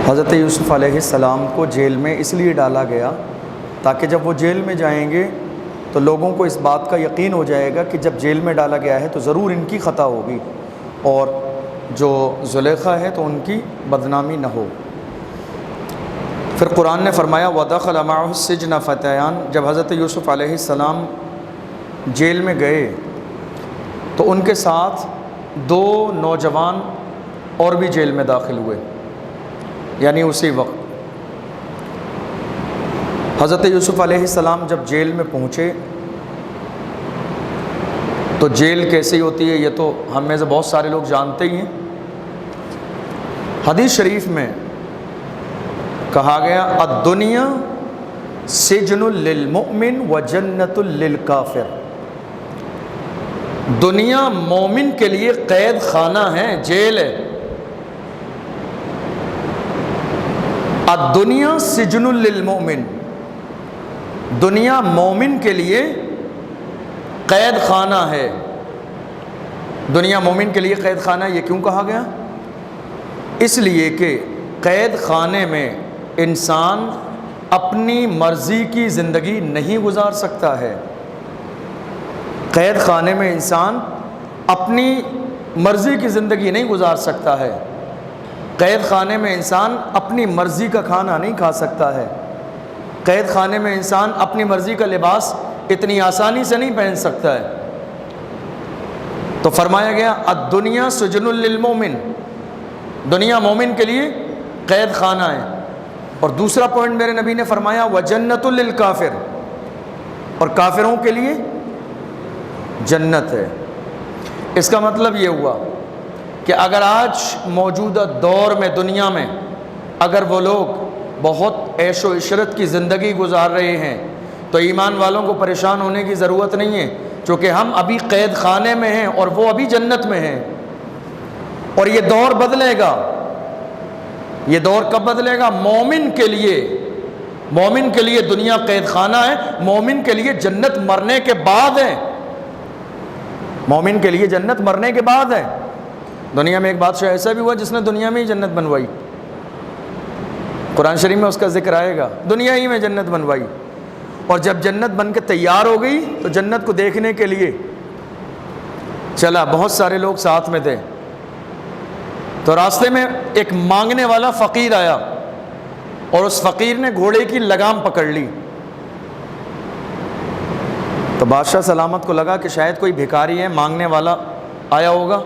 حضرت یوسف علیہ السلام کو جیل میں اس لیے ڈالا گیا تاکہ جب وہ جیل میں جائیں گے تو لوگوں کو اس بات کا یقین ہو جائے گا کہ جب جیل میں ڈالا گیا ہے تو ضرور ان کی خطا ہوگی اور جو زلیخا ہے تو ان کی بدنامی نہ ہو۔ پھر قرآن نے فرمایا وَدَخَلَ مَعَهُ السِّجْنَ فَتَيَانِ، جب حضرت یوسف علیہ السلام جیل میں گئے تو ان کے ساتھ دو نوجوان اور بھی جیل میں داخل ہوئے، یعنی اسی وقت حضرت یوسف علیہ السلام جب جیل میں پہنچے تو جیل کیسی ہوتی ہے یہ تو ہم میں سے بہت سارے لوگ جانتے ہی ہیں۔ حدیث شریف میں کہا گیا الدنیا سجن للمؤمن و جنت للکافر، دنیا مومن کے لیے قید خانہ ہے، جیل ہے۔ الدنیا سجن للمؤمن، دنیا مومن کے لیے قید خانہ ہے۔ دنیا مومن کے لیے قید خانہ یہ کیوں کہا گیا؟ اس لیے کہ قید خانے میں انسان اپنی مرضی کی زندگی نہیں گزار سکتا ہے۔ قید خانے میں انسان اپنی مرضی کی زندگی نہیں گزار سکتا ہے۔ قید خانے میں انسان اپنی مرضی کا کھانا نہیں کھا سکتا ہے۔ قید خانے میں انسان اپنی مرضی کا لباس اتنی آسانی سے نہیں پہن سکتا ہے۔ تو فرمایا گیا الدنیا سجن للمومن، دنیا مومن کے لیے قید خانہ ہے۔ اور دوسرا پوائنٹ میرے نبی نے فرمایا وجنت للکافر، اور کافروں کے لیے جنت ہے۔ اس کا مطلب یہ ہوا کہ اگر آج موجودہ دور میں دنیا میں اگر وہ لوگ بہت عیش و عشرت کی زندگی گزار رہے ہیں تو ایمان والوں کو پریشان ہونے کی ضرورت نہیں ہے، چونکہ ہم ابھی قید خانے میں ہیں اور وہ ابھی جنت میں ہیں۔ اور یہ دور بدلے گا۔ یہ دور کب بدلے گا؟ مومن کے لیے دنیا قید خانہ ہے، مومن کے لیے جنت مرنے کے بعد ہے۔ مومن کے لیے جنت مرنے کے بعد ہے۔ دنیا میں ایک بادشاہ ایسا بھی ہوا جس نے دنیا میں ہی جنت بنوائی، قرآن شریف میں اس کا ذکر آئے گا، دنیا ہی میں جنت بنوائی۔ اور جب جنت بن کے تیار ہو گئی تو جنت کو دیکھنے کے لیے چلا، بہت سارے لوگ ساتھ میں تھے، تو راستے میں ایک مانگنے والا فقیر آیا اور اس فقیر نے گھوڑے کی لگام پکڑ لی۔ تو بادشاہ سلامت کو لگا کہ شاید کوئی بھکاری ہے، مانگنے والا آیا ہوگا،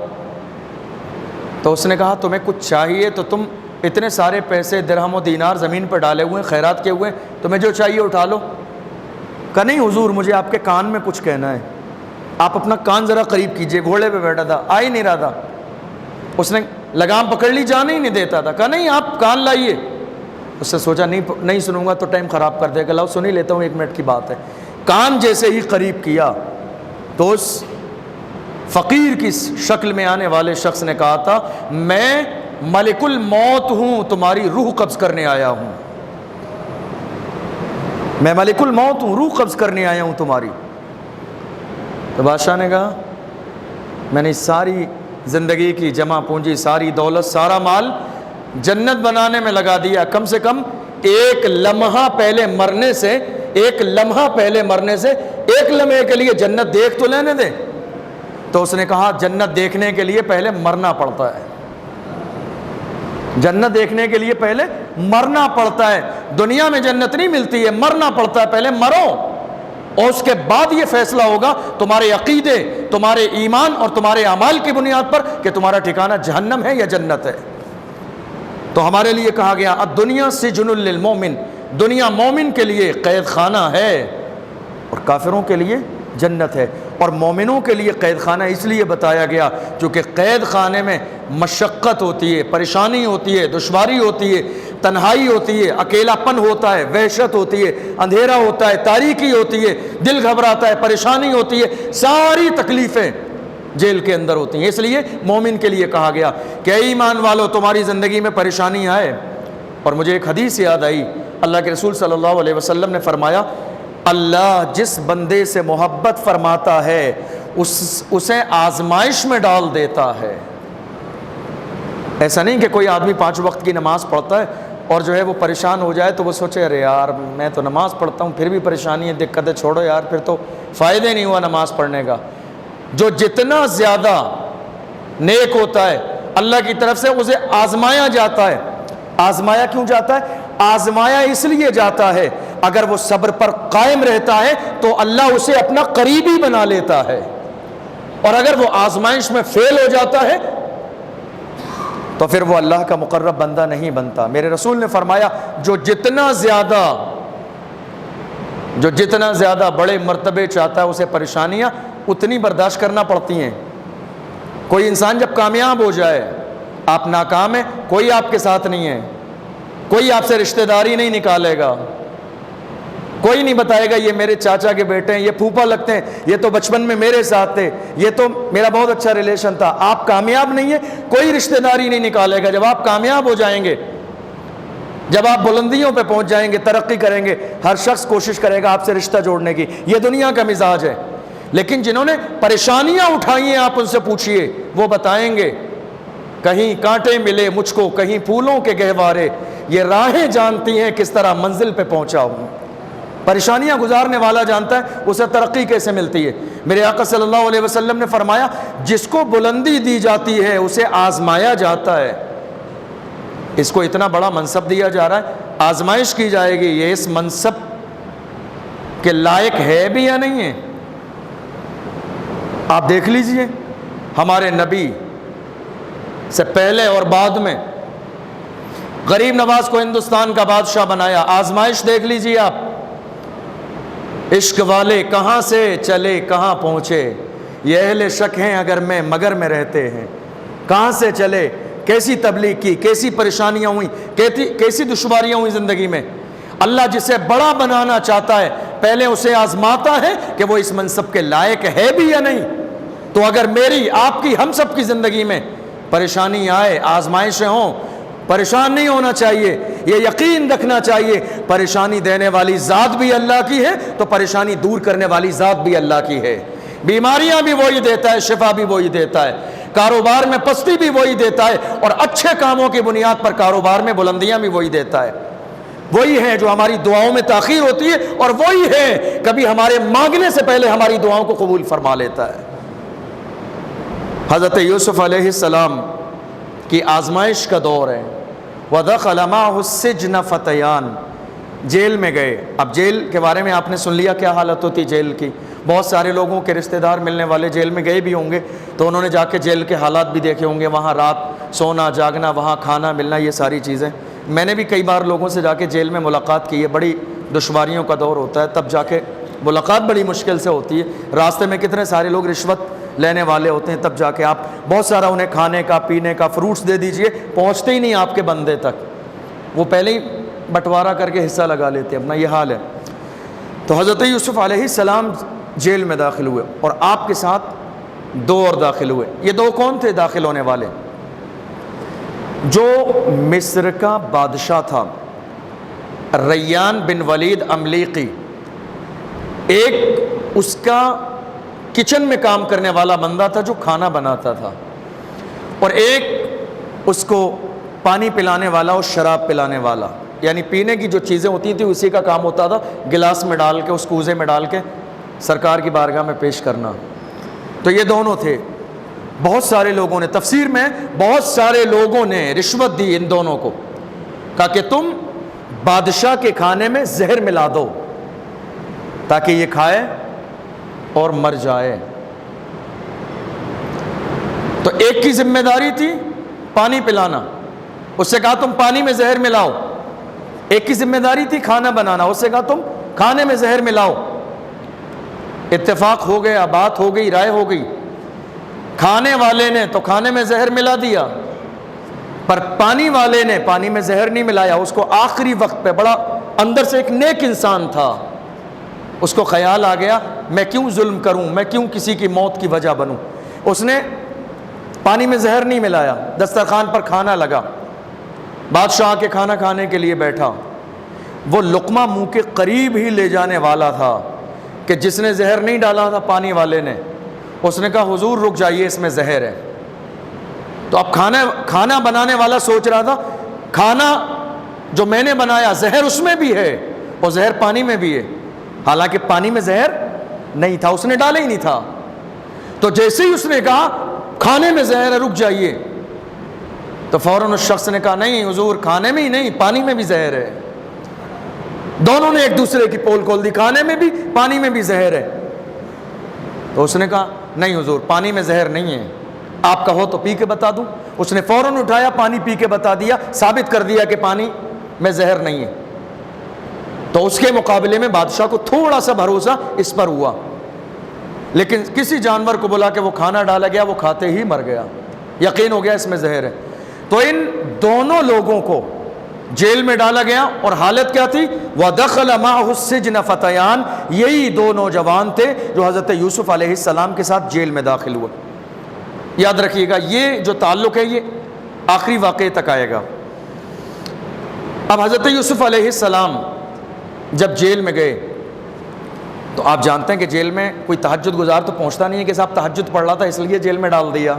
تو اس نے کہا تمہیں کچھ چاہیے تو تم اتنے سارے پیسے درہم و دینار زمین پر ڈالے ہوئے ہیں، خیرات کیے ہوئے ہیں، تمہیں جو چاہیے اٹھا لو۔ کہا نہیں حضور، مجھے آپ کے کان میں کچھ کہنا ہے، آپ اپنا کان ذرا قریب کیجئے۔ گھوڑے پہ بیٹھا تھا، آ ہی نہیں رہا تھا، اس نے لگام پکڑ لی، جانے ہی نہیں دیتا تھا۔ کہا نہیں آپ کان لائیے۔ اس سے سوچا نہیں سنوں گا تو ٹائم خراب کر دے گا، لاؤ سن ہی لیتا ہوں، 1 منٹ کی بات ہے۔ کان جیسے ہی قریب کیا تو اس فقیر کی شکل میں آنے والے شخص نے کہا تھا میں ملک الموت ہوں، تمہاری روح قبض کرنے آیا ہوں، میں ملک الموت ہوں، روح قبض کرنے آیا ہوں تمہاری۔ تو بادشاہ نے کہا میں نے ساری زندگی کی جمع پونجی، ساری دولت، سارا مال جنت بنانے میں لگا دیا، کم سے کم ایک لمحہ پہلے مرنے سے ایک لمحے کے لیے جنت دیکھ تو لینے دے۔ تو اس نے کہا جنت دیکھنے کے لیے پہلے مرنا پڑتا ہے، جنت دیکھنے کے لیے پہلے مرنا پڑتا ہے۔ دنیا میں جنت نہیں ملتی ہے، مرنا پڑتا ہے، پہلے مرو اور اس کے بعد یہ فیصلہ ہوگا تمہارے عقیدے، تمہارے ایمان اور تمہارے اعمال کی بنیاد پر کہ تمہارا ٹھکانہ جہنم ہے یا جنت ہے۔ تو ہمارے لیے کہا گیا الدنیا سجن للمومن، دنیا مومن کے لیے قید خانہ ہے اور کافروں کے لیے جنت ہے۔ اور مومنوں کے لیے قید خانہ اس لیے بتایا گیا کیونکہ قید خانے میں مشقت ہوتی ہے، پریشانی ہوتی ہے، دشواری ہوتی ہے، تنہائی ہوتی ہے، اکیلا پن ہوتا ہے، وحشت ہوتی ہے، اندھیرا ہوتا ہے، تاریکی ہوتی ہے، دل گھبراتا ہے، پریشانی ہوتی ہے، ساری تکلیفیں جیل کے اندر ہوتی ہیں۔ اس لیے مومن کے لیے کہا گیا کہ اے ایمان والو تمہاری زندگی میں پریشانی آئے۔ اور مجھے ایک حدیث یاد آئی، اللہ کے رسول صلی اللہ علیہ وسلم نے فرمایا اللہ جس بندے سے محبت فرماتا ہے اسے آزمائش میں ڈال دیتا ہے۔ ایسا نہیں کہ کوئی آدمی 5 وقت کی نماز پڑھتا ہے اور جو ہے وہ پریشان ہو جائے تو وہ سوچے ارے یار میں تو نماز پڑھتا ہوں پھر بھی پریشانی ہے، دقتیں چھوڑو یار، پھر تو فائدہ نہیں ہوا نماز پڑھنے کا۔ جو جتنا زیادہ نیک ہوتا ہے اللہ کی طرف سے اسے آزمایا جاتا ہے۔ آزمایا کیوں جاتا ہے؟ آزمایا اس لیے جاتا ہے اگر وہ صبر پر قائم رہتا ہے تو اللہ اسے اپنا قریبی بنا لیتا ہے، اور اگر وہ آزمائش میں فیل ہو جاتا ہے تو پھر وہ اللہ کا مقرب بندہ نہیں بنتا۔ میرے رسول نے فرمایا جو جتنا زیادہ بڑے مرتبے چاہتا ہے اسے پریشانیاں اتنی برداشت کرنا پڑتی ہیں۔ کوئی انسان جب کامیاب ہو جائے، آپ ناکام ہیں، کوئی آپ کے ساتھ نہیں ہے، کوئی آپ سے رشتہ داری نہیں نکالے گا، کوئی نہیں بتائے گا یہ میرے چاچا کے بیٹے ہیں، یہ پھوپھا لگتے ہیں، یہ تو بچپن میں میرے ساتھ تھے، یہ تو میرا بہت اچھا ریلیشن تھا۔ آپ کامیاب نہیں ہیں، کوئی رشتہ داری نہیں نکالے گا۔ جب آپ کامیاب ہو جائیں گے، جب آپ بلندیوں پہ پہنچ جائیں گے، ترقی کریں گے، ہر شخص کوشش کرے گا آپ سے رشتہ جوڑنے کی۔ یہ دنیا کا مزاج ہے۔ لیکن جنہوں نے پریشانیاں اٹھائی ہیں آپ ان سے پوچھئے، وہ بتائیں گے کہیں کانٹے ملے مجھ کو، کہیں پھولوں کے گہوارے، یہ راہیں جانتی ہیں کس طرح منزل پہ پہنچا ہوں۔ پریشانیاں گزارنے والا جانتا ہے اسے ترقی کیسے ملتی ہے۔ میرے آقا صلی اللہ علیہ وسلم نے فرمایا جس کو بلندی دی جاتی ہے اسے آزمایا جاتا ہے۔ اس کو اتنا بڑا منصب دیا جا رہا ہے، آزمائش کی جائے گی یہ اس منصب کے لائق ہے بھی یا نہیں ہے۔ آپ دیکھ لیجئے ہمارے نبی سے پہلے اور بعد میں غریب نواز کو ہندوستان کا بادشاہ بنایا، آزمائش دیکھ لیجئے آپ۔ عشق والے کہاں سے چلے کہاں پہنچے، یہ اہل شک ہیں اگر میں مگر میں رہتے ہیں۔ کہاں سے چلے، کیسی تبلیغ کی، کیسی پریشانیاں ہوئیں، کیسی دشواریاں ہوئیں زندگی میں۔ اللہ جسے بڑا بنانا چاہتا ہے پہلے اسے آزماتا ہے کہ وہ اس منصب کے لائق ہے بھی یا نہیں۔ تو اگر میری آپ کی ہم سب کی زندگی میں پریشانی آئے، آزمائشیں ہوں، پریشان نہیں ہونا چاہیے، یہ یقین رکھنا چاہیے پریشانی دینے والی ذات بھی اللہ کی ہے تو پریشانی دور کرنے والی ذات بھی اللہ کی ہے۔ بیماریاں بھی وہی دیتا ہے، شفا بھی وہی دیتا ہے، کاروبار میں پستی بھی وہی دیتا ہے، اور اچھے کاموں کی بنیاد پر کاروبار میں بلندیاں بھی وہی دیتا ہے۔ وہی ہے جو ہماری دعاؤں میں تاخیر ہوتی ہے، اور وہی ہے کبھی ہمارے مانگنے سے پہلے ہماری دعاؤں کو قبول فرما لیتا ہے۔ حضرت یوسف علیہ السلام کی آزمائش کا دور ہے۔ وَدَخَلَ مَعَهُ السِّجْنَ فَتَيَانِ، جیل میں گئے۔ اب جیل کے بارے میں آپ نے سن لیا کیا حالت ہوتی جیل کی۔ بہت سارے لوگوں کے رشتہ دار ملنے والے جیل میں گئے بھی ہوں گے تو انہوں نے جا کے جیل کے حالات بھی دیکھے ہوں گے، وہاں رات سونا جاگنا، وہاں کھانا ملنا، یہ ساری چیزیں۔ میں نے بھی کئی بار لوگوں سے جا کے جیل میں ملاقات کی ہے، بڑی دشواریوں کا دور ہوتا ہے، تب جا کے ملاقات بڑی مشکل سے ہوتی ہے۔ راستے میں کتنے سارے لوگ رشوت لینے والے ہوتے ہیں، تب جا کے آپ بہت سارا انہیں کھانے کا پینے کا فروٹس دے دیجئے، پہنچتے ہی نہیں آپ کے بندے تک، وہ پہلے ہی بٹوارا کر کے حصہ لگا لیتے ہیں، اپنا یہ حال ہے۔ تو حضرت یوسف علیہ السلام جیل میں داخل ہوئے اور آپ کے ساتھ دو اور داخل ہوئے۔ یہ دو کون تھے داخل ہونے والے؟ جو مصر کا بادشاہ تھا ریان بن ولید املیقی، ایک اس کا کچن میں کام کرنے والا بندہ تھا جو کھانا بناتا تھا، اور ایک اس کو پانی پلانے والا اور شراب پلانے والا، یعنی پینے کی جو چیزیں ہوتی تھیں اسی کا کام ہوتا تھا، گلاس میں ڈال کے اس کوزے میں ڈال کے سرکار کی بارگاہ میں پیش کرنا۔ تو یہ دونوں تھے۔ بہت سارے لوگوں نے، تفسیر میں بہت سارے لوگوں نے رشوت دی ان دونوں کو، کہا کہ تم بادشاہ کے کھانے میں زہر ملا دو تاکہ یہ کھائے اور مر جائے۔ تو ایک کی ذمہ داری تھی پانی پلانا، اس سے کہا تم پانی میں زہر ملاؤ۔ ایک کی ذمہ داری تھی کھانا بنانا، اس سے کہا تم کھانے میں زہر ملاؤ۔ اتفاق ہو گیا، بات ہو گئی، رائے ہو گئی۔ کھانے والے نے تو کھانے میں زہر ملا دیا، پر پانی والے نے پانی میں زہر نہیں ملایا۔ اس کو آخری وقت پہ، بڑا اندر سے ایک نیک انسان تھا، اس کو خیال آ گیا میں کیوں ظلم کروں، میں کیوں کسی کی موت کی وجہ بنوں۔ اس نے پانی میں زہر نہیں ملایا، دسترخوان پر کھانا لگا، بادشاہ کے کھانا کھانے کے لیے بیٹھا۔ وہ لقمہ منہ کے قریب ہی لے جانے والا تھا کہ جس نے زہر نہیں ڈالا تھا پانی والے نے، اس نے کہا حضور رک جائیے، اس میں زہر ہے۔ تو اب کھانا بنانے والا سوچ رہا تھا کھانا جو میں نے بنایا زہر اس میں بھی ہے اور زہر پانی میں بھی ہے، حالانکہ پانی میں زہر نہیں تھا، اس نے ڈالا ہی نہیں تھا۔ تو جیسے ہی اس نے کہا کھانے میں زہر ہے رک جائیے، تو فوراً اس شخص نے کہا نہیں حضور کھانے میں ہی نہیں پانی میں بھی زہر ہے۔ دونوں نے ایک دوسرے کی پول کھول دی، کھانے میں بھی پانی میں بھی زہر ہے۔ تو اس نے کہا نہیں حضور پانی میں زہر نہیں ہے، آپ کہو تو پی کے بتا دوں۔ اس نے فوراً اٹھایا پانی پی کے بتا دیا، ثابت کر دیا کہ پانی میں زہر نہیں ہے۔ تو اس کے مقابلے میں بادشاہ کو تھوڑا سا بھروسہ اس پر ہوا، لیکن کسی جانور کو بلا کے وہ کھانا ڈالا گیا، وہ کھاتے ہی مر گیا، یقین ہو گیا اس میں زہر ہے۔ تو ان دونوں لوگوں کو جیل میں ڈالا گیا، اور حالت کیا تھی؟ وَدَخَلَ مَعَهُ السِّجْنَ فَتَيَانِ، یہی دو نوجوان تھے جو حضرت یوسف علیہ السلام کے ساتھ جیل میں داخل ہوئے۔ یاد رکھیے گا یہ جو تعلق ہے یہ آخری واقعے تک آئے گا۔ اب حضرت یوسف علیہ السلام جب جیل میں گئے تو آپ جانتے ہیں کہ جیل میں کوئی تہجد گزار تو پہنچتا نہیں ہے کہ صاحب تہجد پڑھ رہا تھا اس لیے جیل میں ڈال دیا،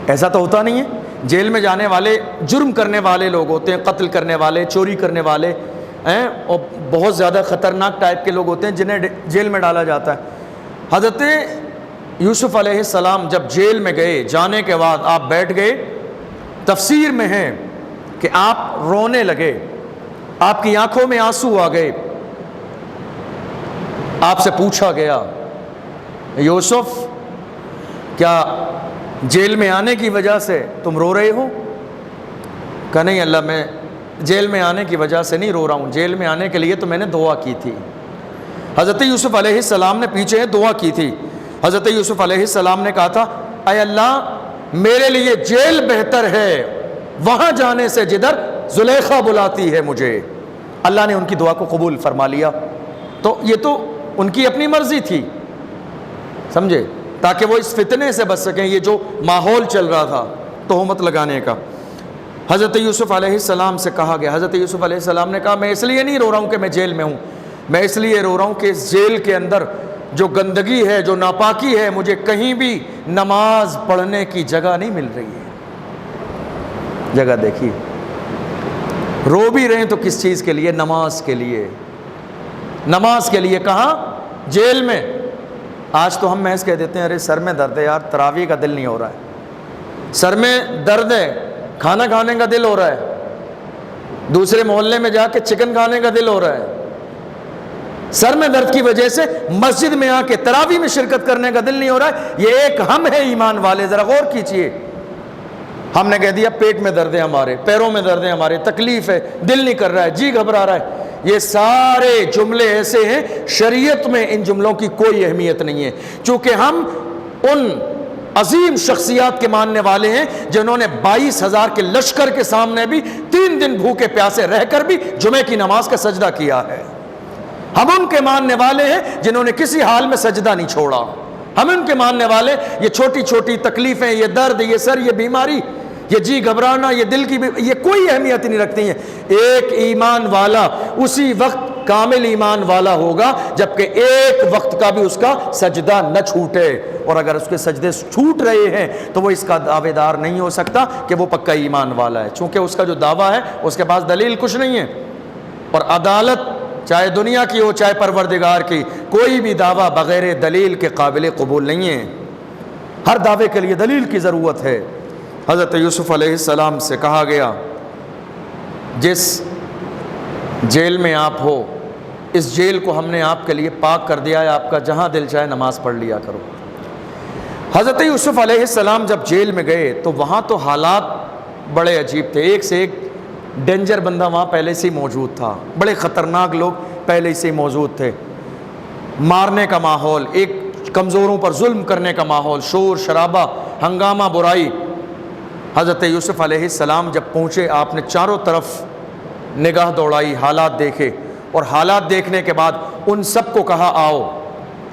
ایسا تو ہوتا نہیں ہے۔ جیل میں جانے والے جرم کرنے والے لوگ ہوتے ہیں، قتل کرنے والے، چوری کرنے والے ہیں، اور بہت زیادہ خطرناک ٹائپ کے لوگ ہوتے ہیں جنہیں جیل میں ڈالا جاتا ہے۔ حضرت یوسف علیہ السلام جب جیل میں گئے، جانے کے بعد آپ بیٹھ گئے، تفسیر میں ہے کہ آپ رونے لگے، آپ کی آنکھوں میں آنسو آ گئے۔ آپ سے پوچھا گیا یوسف کیا جیل میں آنے کی وجہ سے تم رو رہے ہو؟ کہا نہیں اللہ میں جیل میں آنے کی وجہ سے نہیں رو رہا ہوں، جیل میں آنے کے لیے تو میں نے دعا کی تھی۔ حضرت یوسف علیہ السلام نے پیچھے دعا کی تھی۔ حضرت یوسف علیہ السلام نے کہا تھا اے اللہ میرے لیے جیل بہتر ہے وہاں جانے سے جدھر زلیخا بلاتی ہے مجھے۔ اللہ نے ان کی دعا کو قبول فرما لیا۔ تو یہ تو ان کی اپنی مرضی تھی، سمجھے، تاکہ وہ اس فتنے سے بچ سکیں، یہ جو ماحول چل رہا تھا تہمت لگانے کا۔ حضرت یوسف علیہ السلام سے کہا گیا، حضرت یوسف علیہ السلام نے کہا میں اس لیے نہیں رو رہا ہوں کہ میں جیل میں ہوں، میں اس لیے رو رہا ہوں کہ اس جیل کے اندر جو گندگی ہے، جو ناپاکی ہے، مجھے کہیں بھی نماز پڑھنے کی جگہ نہیں مل رہی ہے۔ جگہ دیکھیے، رو بھی رہے ہیں تو کس چیز کے لیے؟ نماز کے لیے، نماز کے لیے۔ کہاں؟ جیل میں۔ آج تو ہم محض کہہ دیتے ہیں ارے سر میں درد ہے یار، تراویح کا دل نہیں ہو رہا ہے، سر میں درد ہے کھانا کھانے کا دل ہو رہا ہے، دوسرے محلے میں جا کے چکن کھانے کا دل ہو رہا ہے، سر میں درد کی وجہ سے مسجد میں آ کے تراویح میں شرکت کرنے کا دل نہیں ہو رہا ہے۔ یہ ایک ہم ہے ایمان والے، ذرا غور کیجئے۔ ہم نے کہہ دیا پیٹ میں درد ہے ہمارے، پیروں میں درد ہے ہمارے، تکلیف ہے، دل نہیں کر رہا ہے، جی گھبرا رہا ہے۔ یہ سارے جملے ایسے ہیں شریعت میں ان جملوں کی کوئی اہمیت نہیں ہے، چونکہ ہم ان عظیم شخصیات کے ماننے والے ہیں جنہوں نے 22,000 کے لشکر کے سامنے بھی 3 دن بھوکے پیاسے رہ کر بھی جمعے کی نماز کا سجدہ کیا ہے۔ ہم ان کے ماننے والے ہیں جنہوں نے کسی حال میں سجدہ نہیں چھوڑا۔ ہم ان کے ماننے والے، یہ چھوٹی چھوٹی تکلیفیں، یہ درد، یہ سر، یہ بیماری، یہ جی گھبرانا، یہ دل کی یہ کوئی اہمیت نہیں رکھتی ہیں۔ ایک ایمان والا اسی وقت کامل ایمان والا ہوگا جبکہ ایک وقت کا بھی اس کا سجدہ نہ چھوٹے، اور اگر اس کے سجدے چھوٹ رہے ہیں تو وہ اس کا دعوے دار نہیں ہو سکتا کہ وہ پکا ایمان والا ہے، چونکہ اس کا جو دعویٰ ہے اس کے پاس دلیل کچھ نہیں ہے۔ اور عدالت چاہے دنیا کی ہو چاہے پروردگار کی، کوئی بھی دعویٰ بغیر دلیل کے قابل قبول نہیں ہے، ہر دعوے کے لیے دلیل کی ضرورت ہے۔ حضرت یوسف علیہ السلام سے کہا گیا جس جیل میں آپ ہو اس جیل کو ہم نے آپ کے لیے پاک کر دیا ہے، آپ کا جہاں دل چاہے نماز پڑھ لیا کرو۔ حضرت یوسف علیہ السلام جب جیل میں گئے تو وہاں تو حالات بڑے عجیب تھے، ایک سے ایک ڈینجر بندہ وہاں پہلے سے ہی موجود تھا، بڑے خطرناک لوگ پہلے سے ہی موجود تھے، مارنے کا ماحول، ایک کمزوروں پر ظلم کرنے کا ماحول، شور شرابہ، ہنگامہ، برائی۔ حضرت یوسف علیہ السلام جب پہنچے آپ نے چاروں طرف نگاہ دوڑائی، حالات دیکھے، اور حالات دیکھنے کے بعد ان سب کو کہا آؤ۔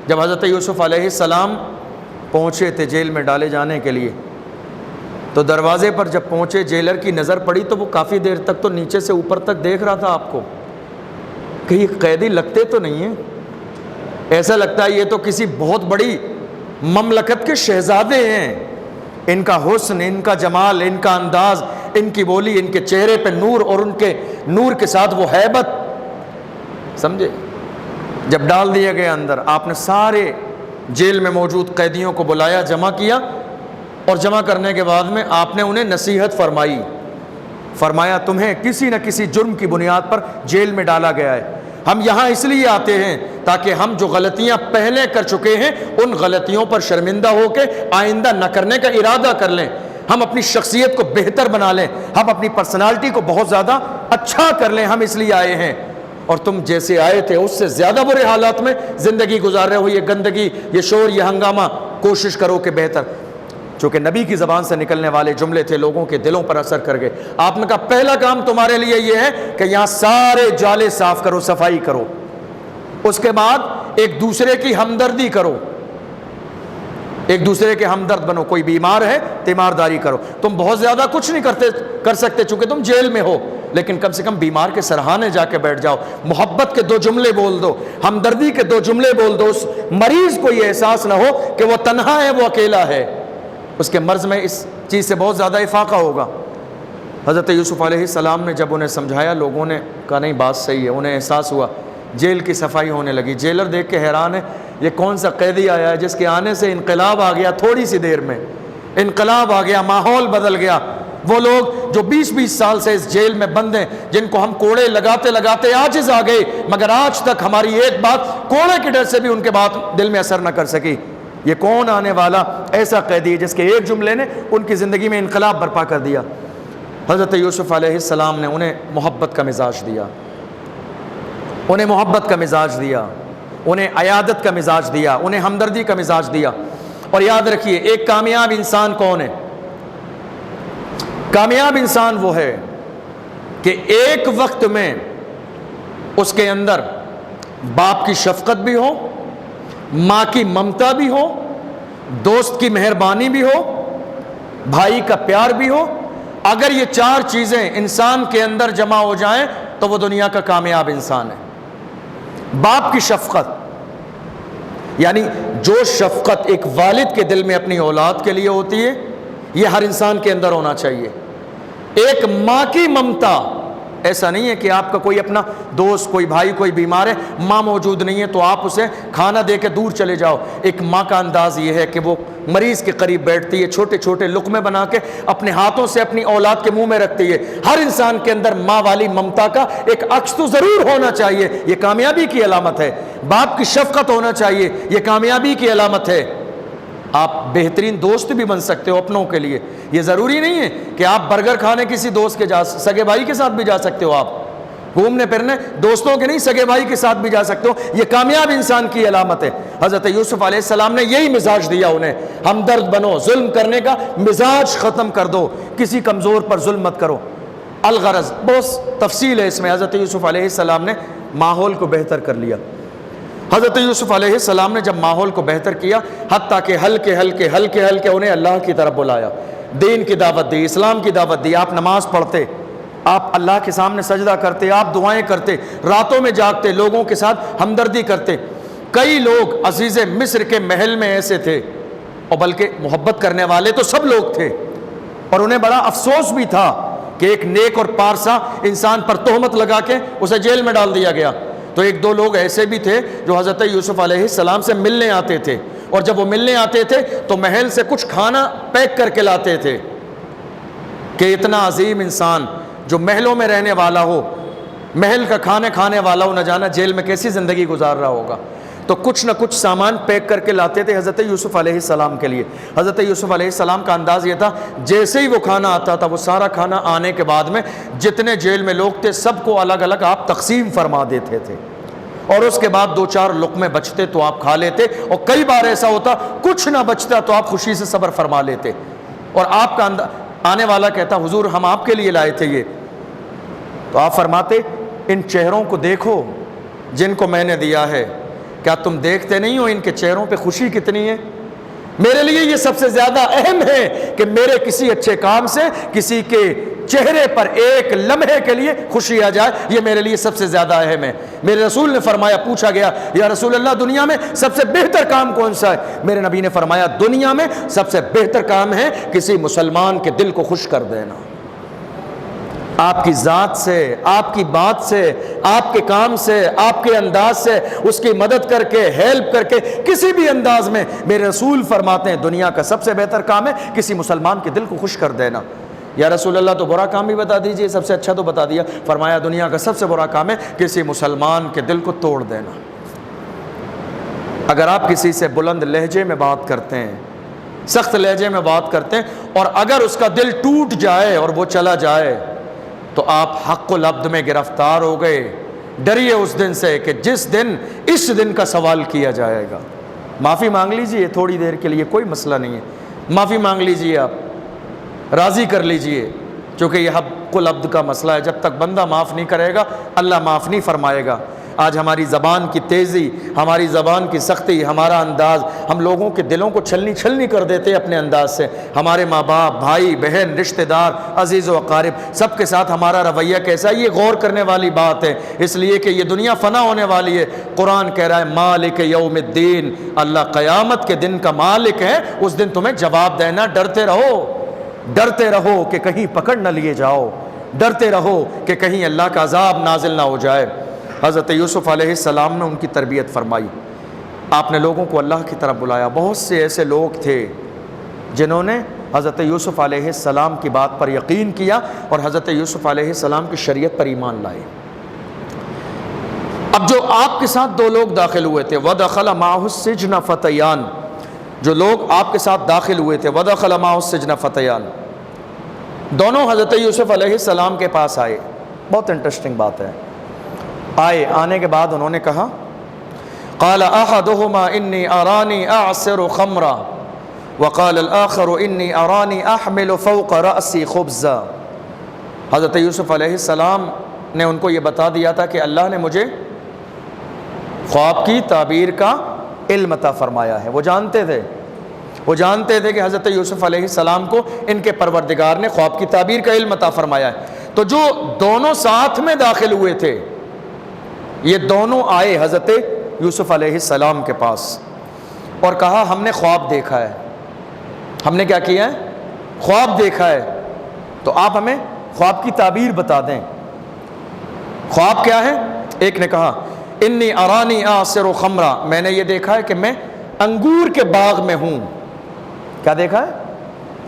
جب حضرت یوسف علیہ السلام پہنچے تھے جیل میں ڈالے جانے کے لیے تو دروازے پر جب پہنچے جیلر کی نظر پڑی تو وہ کافی دیر تک تو نیچے سے اوپر تک دیکھ رہا تھا آپ کو کہ یہ قیدی لگتے تو نہیں ہیں، ایسا لگتا ہے یہ تو کسی بہت بڑی مملکت کے شہزادے ہیں، ان کا حسن، ان کا جمال، ان کا انداز ان کی بولی، ان کے چہرے پہ نور اور ان کے نور کے ساتھ وہ ہیبت، سمجھے؟ جب ڈال دیا گیا اندر، آپ نے سارے جیل میں موجود قیدیوں کو بلایا، جمع کیا، اور جمع کرنے کے بعد میں آپ نے انہیں نصیحت فرمائی، فرمایا تمہیں کسی نہ کسی جرم کی بنیاد پر جیل میں ڈالا گیا ہے، ہم یہاں اس لیے آتے ہیں تاکہ ہم جو غلطیاں پہلے کر چکے ہیں ان غلطیوں پر شرمندہ ہو کے آئندہ نہ کرنے کا ارادہ کر لیں، ہم اپنی شخصیت کو بہتر بنا لیں، ہم اپنی پرسنالٹی کو بہت زیادہ اچھا کر لیں، ہم اس لیے آئے ہیں، اور تم جیسے آئے تھے اس سے زیادہ برے حالات میں زندگی گزار رہے ہو، یہ گندگی، یہ شور، یہ ہنگامہ، کوشش کرو کہ بہتر۔ چونکہ نبی کی زبان سے نکلنے والے جملے تھے، لوگوں کے دلوں پر اثر کر گئے۔ آپ نے کہا پہلا کام تمہارے لیے یہ ہے کہ یہاں سارے جالے صاف کرو، صفائی کرو، اس کے بعد ایک دوسرے کی ہمدردی کرو، ایک دوسرے کے ہمدرد بنو، کوئی بیمار ہے تیمارداری کرو، تم بہت زیادہ کچھ نہیں کر سکتے چونکہ تم جیل میں ہو، لیکن کم سے کم بیمار کے سرہانے جا کے بیٹھ جاؤ، محبت کے 2 جملے بول دو، ہمدردی کے 2 جملے بول دو، اس مریض کو یہ احساس نہ ہو کہ وہ تنہا ہے، وہ اکیلا ہے، اس کے مرض میں اس چیز سے بہت زیادہ افاقہ ہوگا۔ حضرت یوسف علیہ السلام نے جب انہیں سمجھایا، لوگوں نے کہا نہیں بات صحیح ہے، انہیں احساس ہوا، جیل کی صفائی ہونے لگی، جیلر دیکھ کے حیران ہے، یہ کون سا قیدی آیا ہے جس کے آنے سے انقلاب آ گیا، تھوڑی سی دیر میں انقلاب آ گیا، ماحول بدل گیا۔ وہ لوگ جو 20-20 سال سے اس جیل میں بند ہیں، جن کو ہم کوڑے لگاتے لگاتے عاجز آ گئے، مگر آج تک ہماری ایک بات کوڑے کے ڈر سے بھی ان کے بات دل میں اثر نہ کر سکی، یہ کون آنے والا ایسا قیدی ہے جس کے ایک جملے نے ان کی زندگی میں انقلاب برپا کر دیا۔ حضرت یوسف علیہ السلام نے انہیں محبت کا مزاج دیا، انہیں محبت کا مزاج دیا، انہیں عیادت کا مزاج دیا، انہیں ہمدردی کا مزاج دیا۔ اور یاد رکھیے، ایک کامیاب انسان کون ہے؟ کامیاب انسان وہ ہے کہ ایک وقت میں اس کے اندر باپ کی شفقت بھی ہو، ماں کی ممتا بھی ہو، دوست کی مہربانی بھی ہو، بھائی کا پیار بھی ہو۔ اگر یہ 4 چیزیں انسان کے اندر جمع ہو جائیں تو وہ دنیا کا کامیاب انسان ہے۔ باپ کی شفقت، یعنی جو شفقت ایک والد کے دل میں اپنی اولاد کے لیے ہوتی ہے، یہ ہر انسان کے اندر ہونا چاہیے۔ ایک ماں کی ممتا، ایسا نہیں ہے کہ آپ کا کوئی اپنا دوست، کوئی بھائی، کوئی بیمار ہے، ماں موجود نہیں ہے تو آپ اسے کھانا دے کے دور چلے جاؤ۔ ایک ماں کا انداز یہ ہے کہ وہ مریض کے قریب بیٹھتی ہے، چھوٹے چھوٹے لقمے بنا کے اپنے ہاتھوں سے اپنی اولاد کے منہ میں رکھتی ہے۔ ہر انسان کے اندر ماں والی ممتا کا ایک عکس تو ضرور ہونا چاہیے، یہ کامیابی کی علامت ہے۔ باپ کی شفقت ہونا چاہیے، یہ کامیابی کی علامت ہے۔ آپ بہترین دوست بھی بن سکتے ہو اپنوں کے لیے، یہ ضروری نہیں ہے کہ آپ برگر کھانے کسی دوست کے سگے بھائی کے ساتھ بھی جا سکتے ہو، آپ گھومنے پھرنے دوستوں کے نہیں سگے بھائی کے ساتھ بھی جا سکتے ہو، یہ کامیاب انسان کی علامت ہے۔ حضرت یوسف علیہ السلام نے یہی مزاج دیا انہیں، ہمدرد بنو، ظلم کرنے کا مزاج ختم کر دو، کسی کمزور پر ظلم مت کرو۔ الغرض بہت تفصیل ہے اس میں۔ حضرت یوسف علیہ السلام نے ماحول کو بہتر کر لیا۔ حضرت یوسف علیہ السلام نے جب ماحول کو بہتر کیا، حتیٰ کہ ہلکے ہلکے انہیں اللہ کی طرف بلایا، دین کی دعوت دی، اسلام کی دعوت دی۔ آپ نماز پڑھتے، آپ اللہ کے سامنے سجدہ کرتے، آپ دعائیں کرتے، راتوں میں جاگتے، لوگوں کے ساتھ ہمدردی کرتے۔ کئی لوگ عزیز مصر کے محل میں ایسے تھے، اور بلکہ محبت کرنے والے تو سب لوگ تھے، اور انہیں بڑا افسوس بھی تھا کہ ایک نیک اور پارسا انسان پر تہمت لگا کے اسے جیل میں ڈال دیا گیا۔ تو 1-2 لوگ ایسے بھی تھے جو حضرت یوسف علیہ السلام سے ملنے آتے تھے، اور جب وہ ملنے آتے تھے تو محل سے کچھ کھانا پیک کر کے لاتے تھے کہ اتنا عظیم انسان جو محلوں میں رہنے والا ہو، محل کا کھانے کھانے والا ہو، نہ جانا جیل میں کیسی زندگی گزار رہا ہوگا، تو کچھ نہ کچھ سامان پیک کر کے لاتے تھے حضرت یوسف علیہ السلام کے لیے۔ حضرت یوسف علیہ السلام کا انداز یہ تھا، جیسے ہی وہ کھانا آتا تھا، وہ سارا کھانا آنے کے بعد میں جتنے جیل میں لوگ تھے سب کو الگ الگ آپ تقسیم فرما دیتے تھے، اور اس کے بعد 2-4 لقمے بچتے تو آپ کھا لیتے، اور کئی بار ایسا ہوتا کچھ نہ بچتا تو آپ خوشی سے صبر فرما لیتے، اور آپ کا آنے والا کہتا حضور ہم آپ کے لیے لائے تھے یہ، تو آپ فرماتے ان چہروں کو دیکھو جن کو میں نے دیا ہے، کیا تم دیکھتے نہیں ہو ان کے چہروں پہ خوشی کتنی ہے؟ میرے لیے یہ سب سے زیادہ اہم ہے کہ میرے کسی اچھے کام سے کسی کے چہرے پر ایک لمحے کے لیے خوشی آ جائے، یہ میرے لیے سب سے زیادہ اہم ہے۔ میرے رسول نے فرمایا، پوچھا گیا یا رسول اللہ دنیا میں سب سے بہتر کام کون سا ہے؟ میرے نبی نے فرمایا دنیا میں سب سے بہتر کام ہے کسی مسلمان کے دل کو خوش کر دینا۔ آپ کی ذات سے، آپ کی بات سے، آپ کے کام سے، آپ کے انداز سے اس کی مدد کر کے، ہیلپ کر کے، کسی بھی انداز میں میرے رسول فرماتے ہیں دنیا کا سب سے بہتر کام ہے کسی مسلمان کے دل کو خوش کر دینا۔ یا رسول اللہ تو برا کام بھی بتا دیجئے، سب سے اچھا تو بتا دیا، فرمایا دنیا کا سب سے برا کام ہے کسی مسلمان کے دل کو توڑ دینا۔ اگر آپ کسی سے بلند لہجے میں بات کرتے ہیں، سخت لہجے میں بات کرتے ہیں، اور اگر اس کا دل ٹوٹ جائے اور وہ چلا جائے تو آپ حق العبد میں گرفتار ہو گئے۔ ڈریے اس دن سے کہ جس دن اس دن کا سوال کیا جائے گا۔ معافی مانگ لیجئے تھوڑی دیر کے لیے، کوئی مسئلہ نہیں ہے، معافی مانگ لیجئے، آپ راضی کر لیجئے، چونکہ یہ حق العبد کا مسئلہ ہے۔ جب تک بندہ معاف نہیں کرے گا اللہ معاف نہیں فرمائے گا۔ آج ہماری زبان کی تیزی، ہماری زبان کی سختی، ہمارا انداز ہم لوگوں کے دلوں کو چھلنی کر دیتے اپنے انداز سے۔ ہمارے ماں باپ، بھائی بہن، رشتہ دار، عزیز و اقارب، سب کے ساتھ ہمارا رویہ کیسا ہے، یہ غور کرنے والی بات ہے، اس لیے کہ یہ دنیا فنا ہونے والی ہے۔ قرآن کہہ رہا ہے مالک یوم الدین، اللہ قیامت کے دن کا مالک ہے، اس دن تمہیں جواب دینا۔ ڈرتے رہو کہ کہیں پکڑ نہ لیے جاؤ، ڈرتے رہو کہ کہیں اللہ کا عذاب نازل نہ ہو جائے۔ حضرت یوسف علیہ السلام نے ان کی تربیت فرمائی، آپ نے لوگوں کو اللہ کی طرف بلایا۔ بہت سے ایسے لوگ تھے جنہوں نے حضرت یوسف علیہ السلام کی بات پر یقین کیا اور حضرت یوسف علیہ السلام کی شریعت پر ایمان لائے۔ اب جو آپ کے ساتھ دو لوگ داخل ہوئے تھے، وَدَخَلَ مَعَهُ السِّجْنَ فَتَيَانِ، جو لوگ آپ کے ساتھ داخل ہوئے تھے، وَدَخَلَ مَعَهُ السِّجْنَ فَتَيَانِ، دونوں حضرت یوسف علیہ السلام کے پاس آئے۔ بہت انٹرسٹنگ بات ہے، آنے کے بعد انہوں نے کہا قال احدهما انی ارانی اعصر خمرا وقال الاخر انی ارانی احمل فوق رأسی خبزا۔ حضرت یوسف علیہ السلام نے ان کو یہ بتا دیا تھا کہ اللہ نے مجھے خواب کی تعبیر کا علم عطا فرمایا ہے۔ وہ جانتے تھے کہ حضرت یوسف علیہ السلام کو ان کے پروردگار نے خواب کی تعبیر کا علم عطا فرمایا ہے۔ تو جو دونوں ساتھ میں داخل ہوئے تھے، یہ دونوں آئے حضرت یوسف علیہ السلام کے پاس اور کہا ہم نے خواب دیکھا ہے۔ ہم نے کیا کیا ہے؟ خواب دیکھا ہے، تو آپ ہمیں خواب کی تعبیر بتا دیں، خواب کیا ہے؟ ایک نے کہا انی ارانی اعصر خمرا، میں نے یہ دیکھا ہے کہ میں انگور کے باغ میں ہوں۔ کیا دیکھا ہے؟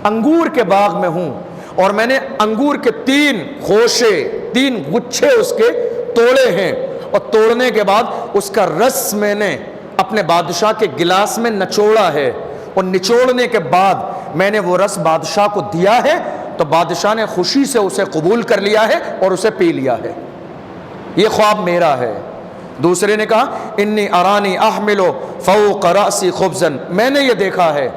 انگور کے باغ میں ہوں، اور میں نے انگور کے 3 خوشے، 3 گچھے اس کے توڑے ہیں، اور توڑنے کے بعد اس کا رس میں نے اپنے بادشاہ کے گلاس میں نچوڑا ہے، اور نچوڑنے کے بعد میں نے وہ رس بادشاہ کو دیا ہے، تو بادشاہ نے خوشی سے اسے قبول کر لیا ہے اور اسے پی لیا ہے۔ یہ خواب میرا ہے۔ دوسرے نے کہا انی ارانی احمل فوق رأسی خبزا، میں نے یہ دیکھا ہے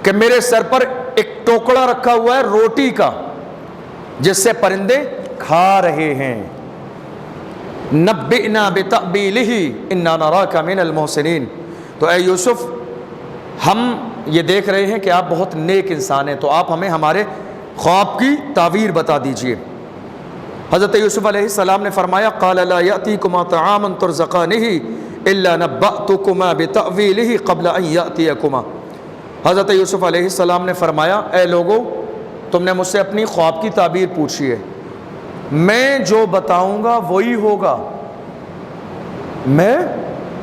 کہ میرے سر پر ایک ٹوکڑا رکھا ہوا ہے روٹی کا، جس سے پرندے کھا رہے ہیں۔ نبئنا بتأویلہ انا نراک من المحسنین، تو اے یوسف ہم یہ دیکھ رہے ہیں کہ آپ بہت نیک انسان ہیں، تو آپ ہمیں ہمارے خواب کی تعبیر بتا دیجئے۔ حضرت یوسف علیہ السلام نے فرمایا قال لا یأتیکما طعام ترزقانہ الا نبأتکما بتأویلہ قبل ان یأتیکما۔ حضرت یوسف علیہ السلام نے فرمایا اے لوگو، تم نے مجھ سے اپنی خواب کی تعبیر پوچھی ہے، میں جو بتاؤں گا وہی ہوگا، میں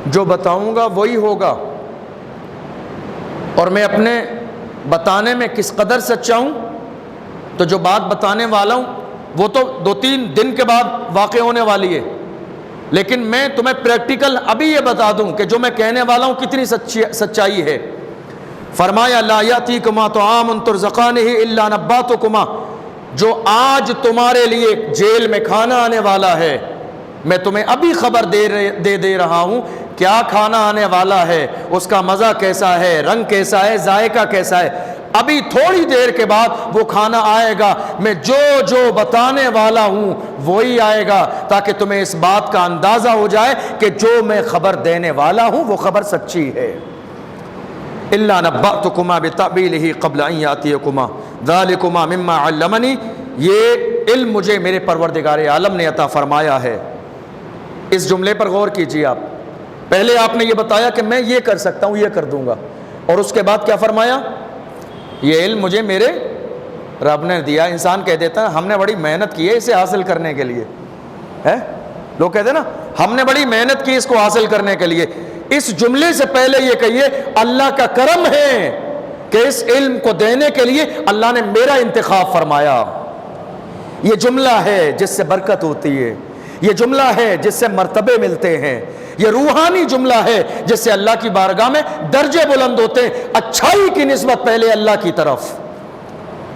جو بتاؤں گا وہی ہوگا، اور میں اپنے بتانے میں کس قدر سچا ہوں، تو جو بات بتانے والا ہوں وہ تو 2-3 دن کے بعد واقع ہونے والی ہے، لیکن میں تمہیں پریکٹیکل ابھی یہ بتا دوں کہ جو میں کہنے والا ہوں کتنی سچائی ہے۔ فرمایا لا یأتیکما طعام ترزقانہ الا نبأتکما، جو آج تمہارے لیے جیل میں کھانا آنے والا ہے، میں تمہیں ابھی خبر دے رہا ہوں کیا کھانا آنے والا ہے، اس کا مزہ کیسا ہے، رنگ کیسا ہے، ذائقہ کیسا ہے، ابھی تھوڑی دیر کے بعد وہ کھانا آئے گا، میں جو بتانے والا ہوں وہی آئے گا، تاکہ تمہیں اس بات کا اندازہ ہو جائے کہ جو میں خبر دینے والا ہوں وہ خبر سچی ہے۔ الا نبأتکما بتأویلہ قبل ان یأتیکما ذالکما مما علمنی، یہ علم مجھے میرے پروردگار عالم نے عطا فرمایا ہے۔ اس جملے پر غور کیجیے آپ، پہلے آپ نے یہ بتایا کہ میں یہ کر سکتا ہوں، یہ کر دوں گا، اور اس کے بعد کیا فرمایا؟ یہ علم مجھے میرے رب نے دیا. انسان کہہ دیتا ہے ہم نے بڑی محنت کی ہے اسے حاصل کرنے کے لیے. ہے لوگ کہتے ہیں نا ہم نے بڑی محنت کی اس کو حاصل کرنے کے لیے. اس جملے سے پہلے یہ کہیے اللہ کا کرم ہے کہ اس علم کو دینے کے لیے اللہ نے میرا انتخاب فرمایا. یہ جملہ ہے جس سے برکت ہوتی ہے, یہ جملہ ہے جس سے مرتبے ملتے ہیں, یہ روحانی جملہ ہے جس سے اللہ کی بارگاہ میں درجے بلند ہوتے ہیں. اچھائی کی نسبت پہلے اللہ کی طرف.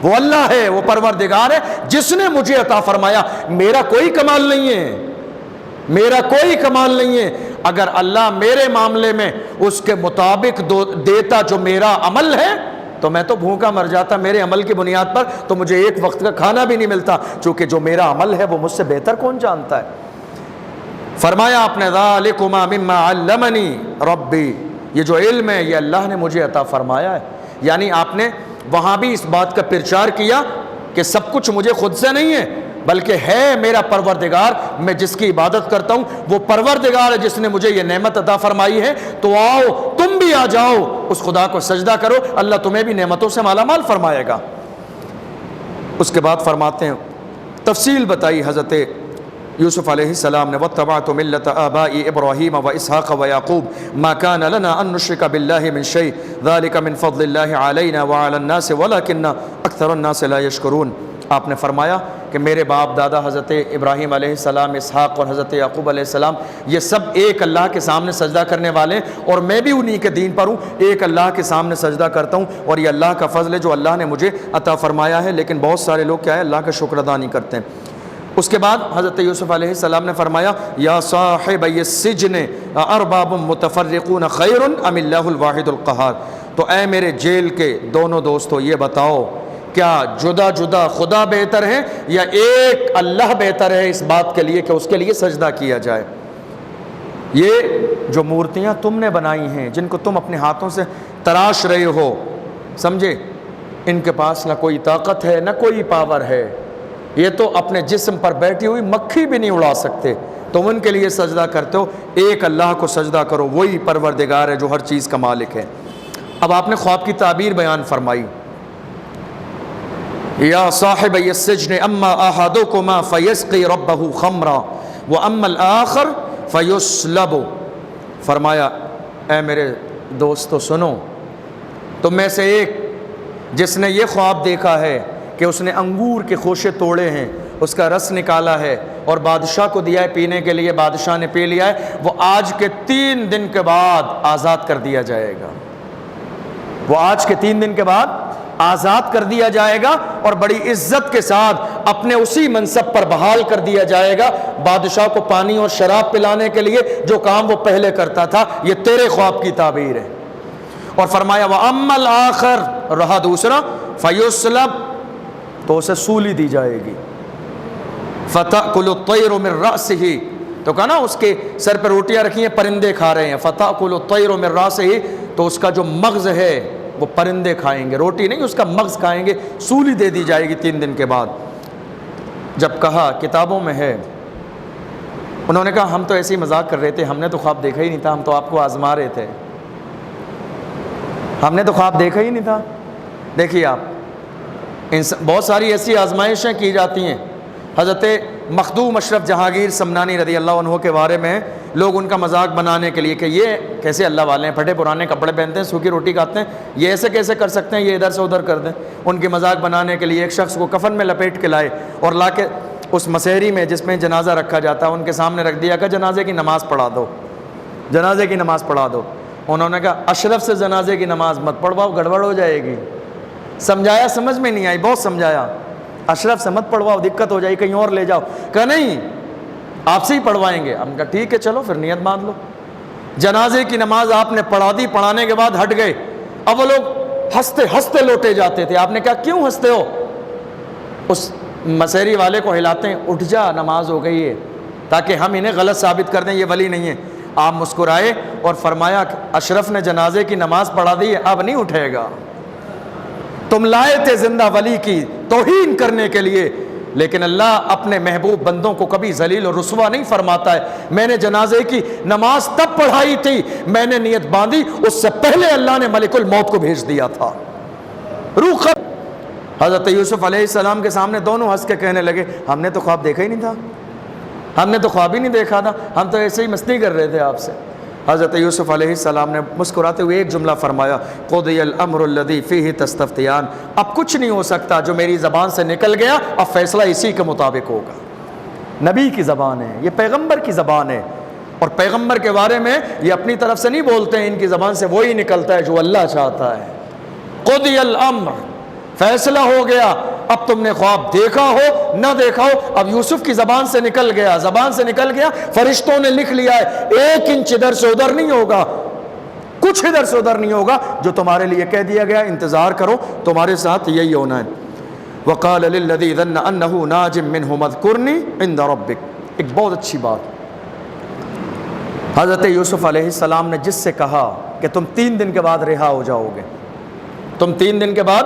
وہ اللہ ہے, وہ پروردگار ہے جس نے مجھے عطا فرمایا. میرا کوئی کمال نہیں ہے, میرا کوئی کمال نہیں ہے. اگر اللہ میرے معاملے میں اس کے مطابق دیتا جو میرا عمل ہے تو میں تو بھوکا مر جاتا. میرے عمل کی بنیاد پر تو مجھے ایک وقت کا کھانا بھی نہیں ملتا, چونکہ جو میرا عمل ہے وہ مجھ سے بہتر کون جانتا ہے. فرمایا آپ نے ذالکما مما علمنی ربی, یہ جو علم ہے یہ اللہ نے مجھے عطا فرمایا ہے. یعنی آپ نے وہاں بھی اس بات کا پرچار کیا کہ سب کچھ مجھے خود سے نہیں ہے بلکہ ہے میرا پروردگار. میں جس کی عبادت کرتا ہوں وہ پروردگار ہے جس نے مجھے یہ نعمت عطا فرمائی ہے. تو آؤ تم بھی آ جاؤ اس خدا کو سجدہ کرو, اللہ تمہیں بھی نعمتوں سے مالا مال فرمائے گا. اس کے بعد فرماتے ہیں تفصیل بتائی حضرت یوسف علیہ السلام نے واتبعت ملت آبائی ابراہیم و اسحاق و یعقوب ما کان لنا ان نشرک باللہ من شیء ذلک من فضل اللہ علینا وعلی الناس ولکن اکثر الناس لا یشکرون. آپ نے فرمایا کہ میرے باپ دادا حضرت ابراہیم علیہ السلام, اسحاق اور حضرت یعقوب علیہ السلام یہ سب ایک اللہ کے سامنے سجدہ کرنے والے ہیں اور میں بھی انہی کے دین پر ہوں, ایک اللہ کے سامنے سجدہ کرتا ہوں اور یہ اللہ کا فضل ہے جو اللہ نے مجھے عطا فرمایا ہے. لیکن بہت سارے لوگ کیا ہے اللہ کا شکر ادا نہیں کرتے ہیں. اس کے بعد حضرت یوسف علیہ السلام نے فرمایا یا صاحبی السجن ارباب متفرقون خیر ام اللہ الواحد القہار. تو اے میرے جیل کے دونوں دوستو یہ بتاؤ کیا جدا جدا خدا بہتر ہے یا ایک اللہ بہتر ہے اس بات کے لیے کہ اس کے لیے سجدہ کیا جائے. یہ جو مورتیاں تم نے بنائی ہیں جن کو تم اپنے ہاتھوں سے تراش رہے ہو, سمجھے ان کے پاس نہ کوئی طاقت ہے نہ کوئی پاور ہے. یہ تو اپنے جسم پر بیٹھی ہوئی مکھی بھی نہیں اڑا سکتے. تم ان کے لیے سجدہ کرتے ہو, ایک اللہ کو سجدہ کرو, وہی پروردگار ہے جو ہر چیز کا مالک ہے. اب آپ نے خواب کی تعبیر بیان فرمائی یا صاحبی السجن اما احدکما فیسقی ربہ خمرا واما الاخر فیسلب. فرمایا اے میرے دوستو سنو, تم میں سے ایک جس نے یہ خواب دیکھا ہے کہ اس نے انگور کے خوشے توڑے ہیں, اس کا رس نکالا ہے اور بادشاہ کو دیا ہے پینے کے لیے, بادشاہ نے پی لیا ہے, وہ آج کے 3 دن کے بعد آزاد کر دیا جائے گا. وہ آج کے 3 دن کے بعد آزاد کر دیا جائے گا اور بڑی عزت کے ساتھ اپنے اسی منصب پر بحال کر دیا جائے گا بادشاہ کو پانی اور شراب پلانے کے لیے جو کام وہ پہلے کرتا تھا. یہ تیرے خواب کی تعبیر ہے. اور فرمایا وَأَمَّا الْآخَرُ, رہا دوسرا, فَيُسْلَبْ, تو اسے سولی دی جائے گی. فَتَأْكُلُ الطَّيْرُ مِنْ رَأْسِهِ, تو کہا نا اس کے سر پہ روٹیاں رکھی ہیں پرندے کھا رہے ہیں. فَتَأْكُلُ الطَّيْرُ مِنْ رَأْسِهِ, تو اس کا جو مغز ہے وہ پرندے کھائیں گے, روٹی نہیں, اس کا مغز کھائیں گے. سولی دے دی جائے گی 3 دن کے بعد. جب کہا کتابوں میں ہے, انہوں نے کہا ہم تو ایسے ہی مذاق کر رہے تھے, ہم نے تو خواب دیکھا ہی نہیں تھا, ہم تو آپ کو آزما رہے تھے, ہم نے تو خواب دیکھا ہی نہیں تھا. دیکھیے آپ بہت ساری ایسی آزمائشیں کی جاتی ہیں. حضرت مخدوم اشرف جہانگیر سمنانی رضی اللہ عنہ کے بارے میں لوگ ان کا مذاق بنانے کے لیے کہ یہ کیسے اللہ والے ہیں, پھٹے پرانے کپڑے پہنتے ہیں, سوکھی روٹی کھاتے ہیں, یہ ایسے کیسے کر سکتے ہیں, یہ ادھر سے ادھر کر دیں. ان کے مذاق بنانے کے لیے ایک شخص کو کفن میں لپیٹ کے لائے اور لا کے اس مسحری میں جس میں جنازہ رکھا جاتا ہے ان کے سامنے رکھ دیا کہ جنازے کی نماز پڑھا دو, جنازے کی نماز پڑھا دو. انہوں نے کہا اشرف سے جنازے کی نماز مت پڑھواؤ, گڑبڑ ہو جائے گی. سمجھایا, سمجھ میں نہیں آئی, بہت سمجھایا, اشرف سے مت پڑھواؤ, دقت ہو جائے, کہیں اور لے جاؤ. کہا نہیں آپ سے ہی پڑھوائیں گے. ہم کہا ٹھیک ہے چلو پھر نیت باندھ لو. جنازے کی نماز آپ نے پڑھا دی, پڑھانے کے بعد ہٹ گئے. اب وہ لوگ ہنستے ہنستے لوٹے جاتے تھے. آپ نے کہا کیوں ہنستے ہو؟ اس مسحری والے کو ہلاتے ہیں, اٹھ جا نماز ہو گئی ہے, تاکہ ہم انہیں غلط ثابت کر دیں یہ ولی نہیں ہے. آپ مسکرائے اور فرمایا اشرف نے جنازے کی نماز پڑھا دی ہے, اب نہیں اٹھے گا. تم لائے تھے زندہ ولی کی توہین کرنے کے لیے, لیکن اللہ اپنے محبوب بندوں کو کبھی ذلیل اور رسوا نہیں فرماتا ہے. میں نے جنازے کی نماز تب پڑھائی تھی, میں نے نیت باندھی, اس سے پہلے اللہ نے ملک الموت کو بھیج دیا تھا. روح حضرت یوسف علیہ السلام کے سامنے دونوں ہنس کے کہنے لگے ہم نے تو خواب دیکھا ہی نہیں تھا، ہم نے تو خواب ہی نہیں دیکھا تھا، ہم تو ایسے ہی مستی کر رہے تھے آپ سے۔ حضرت یوسف علیہ السلام نے مسکراتے ہوئے ایک جملہ فرمایا، قضی الامر الذی فیہ تستفتیان، اب کچھ نہیں ہو سکتا، جو میری زبان سے نکل گیا اب فیصلہ اسی کے مطابق ہوگا۔ نبی کی زبان ہے، یہ پیغمبر کی زبان ہے، اور پیغمبر کے بارے میں یہ اپنی طرف سے نہیں بولتے ہیں، ان کی زبان سے وہی نکلتا ہے جو اللہ چاہتا ہے۔ قضی الامر، فیصلہ ہو گیا، اب تم نے خواب دیکھا ہو نہ دیکھا ہو، اب یوسف کی زبان سے نکل گیا، زبان سے نکل گیا، فرشتوں نے لکھ لیا ہے، 1 انچ ادھر سے ادھر نہیں ہوگا، کچھ ادھر سے ادھر نہیں ہوگا، جو تمہارے لیے کہہ دیا گیا انتظار کرو، تمہارے ساتھ یہی ہونا ہے۔ وقال للذی ظن انہ ناج منہ اذکرنی عند ربک، ایک بہت اچھی بات، حضرت یوسف علیہ السلام نے جس سے کہا کہ تم 3 دن کے بعد رہا ہو جاؤ گے، تم 3 دن کے بعد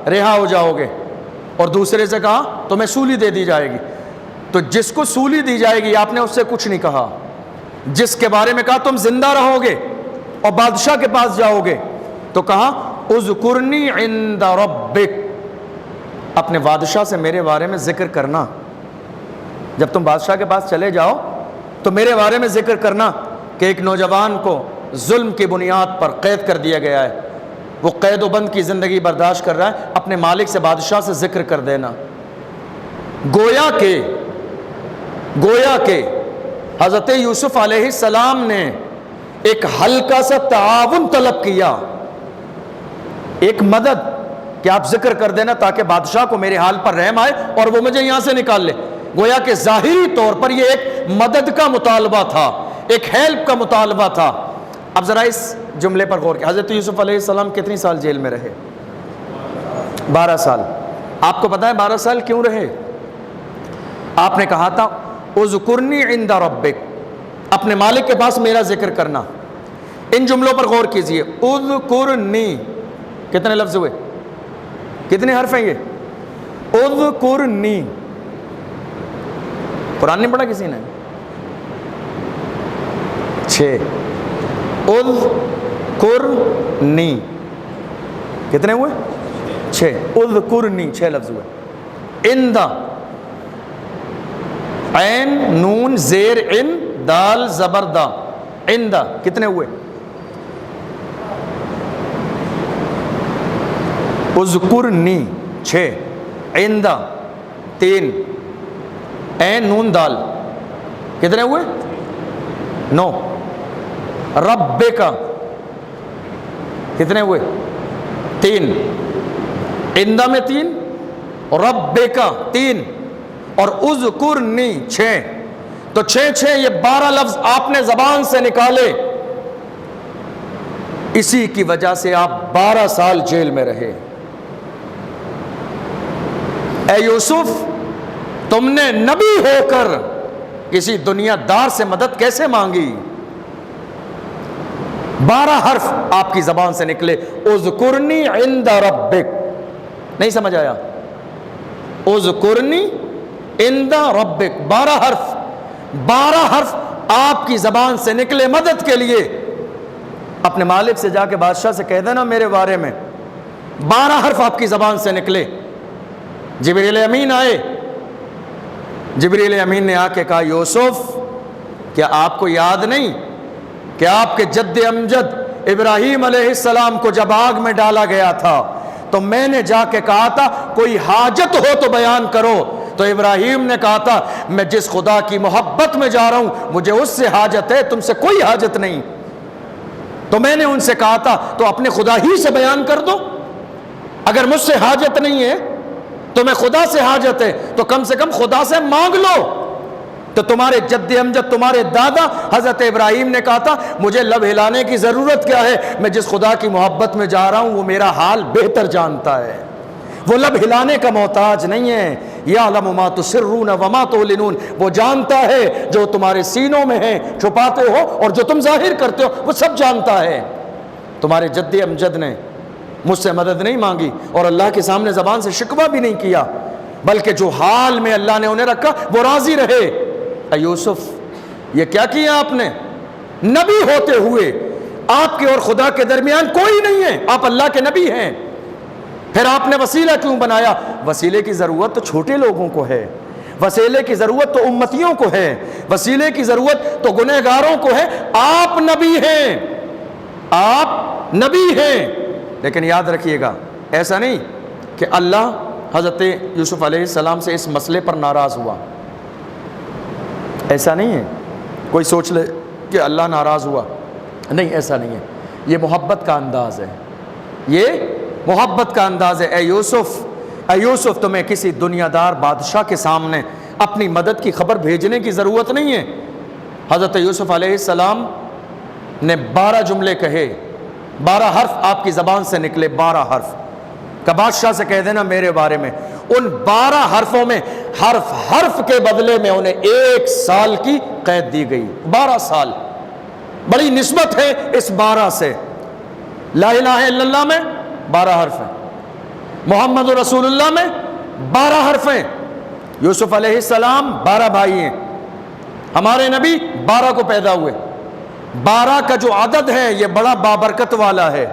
رہا ہو جاؤ گے، اور دوسرے سے کہا تمہیں سولی دے دی جائے گی، تو جس کو سولی دی جائے گی آپ نے اس سے کچھ نہیں کہا، جس کے بارے میں کہا تم زندہ رہو گے اور بادشاہ کے پاس جاؤ گے، تو کہا اذکرنی عند ربک، اپنے بادشاہ سے میرے بارے میں ذکر کرنا، جب تم بادشاہ کے پاس چلے جاؤ تو میرے بارے میں ذکر کرنا کہ ایک نوجوان کو ظلم کی بنیاد پر قید کر دیا گیا ہے، وہ قید و بند کی زندگی برداشت کر رہا ہے، اپنے مالک سے بادشاہ سے ذکر کر دینا۔ گویا کہ حضرت یوسف علیہ السلام نے ایک ہلکا سا تعاون طلب کیا، ایک مدد، کہ آپ ذکر کر دینا تاکہ بادشاہ کو میرے حال پر رحم آئے اور وہ مجھے یہاں سے نکال لے۔ گویا کہ ظاہری طور پر یہ ایک مدد کا مطالبہ تھا، ایک ہیلپ کا مطالبہ تھا۔ اب ذرا اس جملے پر غور کیا، حضرت یوسف علیہ السلام کتنی سال جیل میں رہے؟ 12 سال۔ آپ کو پتہ ہے 12 سال کیوں رہے؟ آپ نے کہا تھا اذکرنی عند ربک، اپنے مالک کے پاس میرا ذکر کرنا۔ ان جملوں پر غور کیجئے، اذکرنی کتنے لفظ ہوئے؟ کتنے حرف ہیں یہ؟ اذکرنی، قرآن نہیں پڑھا کسی نے؟ 6۔ اذکرنی کتنے ہوئے؟ 6۔ اذکرنی 6 لفظ ہوئے۔ اندہ، عین نون زیر ان دال زبر دا، اندہ کتنے ہوئے؟ اذکرنی 6، اندہ 3، عین نون دال کتنے ہوئے؟ 9۔ ربکا کتنے ہوئے؟ 3۔ اندہ میں 3، ربکا 3، اور اذکرنی 6۔ تو 6 یہ 12 لفظ آپ نے زبان سے نکالے، اسی کی وجہ سے آپ 12 سال جیل میں رہے۔ اے یوسف، تم نے نبی ہو کر کسی دنیا دار سے مدد کیسے مانگی؟ 12 حرف آپ کی زبان سے نکلے، اذکرنی عند ربک، نہیں سمجھ آیا؟ اذکرنی عند ربک، 12 حرف آپ کی زبان سے نکلے مدد کے لیے۔ اپنے مالک سے جا کے بادشاہ سے کہہ دینا میرے بارے میں، 12 حرف آپ کی زبان سے نکلے۔ جبریل امین آئے، جبریل امین نے آ کے کہا یوسف، کیا آپ کو یاد نہیں کہ آپ کے جد امجد ابراہیم علیہ السلام کو جب آگ میں ڈالا گیا تھا تو میں نے جا کے کہا تھا کوئی حاجت ہو تو بیان کرو، تو ابراہیم نے کہا تھا میں جس خدا کی محبت میں جا رہا ہوں مجھے اس سے حاجت ہے، تم سے کوئی حاجت نہیں۔ تو میں نے ان سے کہا تھا تو اپنے خدا ہی سے بیان کر دو، اگر مجھ سے حاجت نہیں ہے تمہیں خدا سے حاجت ہے تو کم سے کم خدا سے مانگ لو۔ تو تمہارے جد امجد تمہارے دادا حضرت ابراہیم نے کہا تھا مجھے لب ہلانے کی ضرورت کیا ہے، میں جس خدا کی محبت میں جا رہا ہوں وہ میرا حال بہتر جانتا ہے، وہ لب ہلانے کا محتاج نہیں ہے۔ یعلم ما تسرون وما تعلنون، وہ جانتا ہے جو تمہارے سینوں میں ہے چھپاتے ہو اور جو تم ظاہر کرتے ہو وہ سب جانتا ہے۔ تمہارے جد امجد نے مجھ سے مدد نہیں مانگی اور اللہ کے سامنے زبان سے شکوہ بھی نہیں کیا، بلکہ جو حال میں اللہ نے انہیں رکھا وہ راضی رہے۔ اے یوسف، یہ کیا کیا آپ نے؟ نبی ہوتے ہوئے آپ کے اور خدا کے درمیان کوئی نہیں ہے، آپ اللہ کے نبی ہیں، پھر آپ نے وسیلہ کیوں بنایا؟ وسیلے کی ضرورت تو چھوٹے لوگوں کو ہے، وسیلے کی ضرورت تو امتیوں کو ہے، وسیلے کی ضرورت تو گنہگاروں کو ہے۔ آپ نبی ہیں، آپ نبی ہیں، لیکن یاد رکھیے گا ایسا نہیں کہ اللہ حضرت یوسف علیہ السلام سے اس مسئلے پر ناراض ہوا، ایسا نہیں ہے۔ کوئی سوچ لے کہ اللہ ناراض ہوا، نہیں، ایسا نہیں ہے۔ یہ محبت کا انداز ہے، یہ محبت کا انداز ہے۔ اے یوسف تمہیں کسی دنیا دار بادشاہ کے سامنے اپنی مدد کی خبر بھیجنے کی ضرورت نہیں ہے۔ حضرت یوسف علیہ السلام نے 12 جملے کہے، 12 حرف آپ کی زبان سے نکلے، 12 حرف کا بادشاہ سے کہہ دینا میرے بارے میں۔ ان 12 حرفوں میں حرف حرف کے بدلے میں انہیں 1 سال کی قید دی گئی۔ 12 سال، بڑی نسبت ہے اس 12 سے۔ لا الہ الا اللہ میں 12 حرف ہیں، محمد رسول اللہ میں 12 حرف ہیں۔ یوسف علیہ السلام 12 بھائی ہیں، ہمارے نبی 12 کو پیدا ہوئے۔ 12 کا جو عدد ہے یہ بڑا بابرکت والا ہے،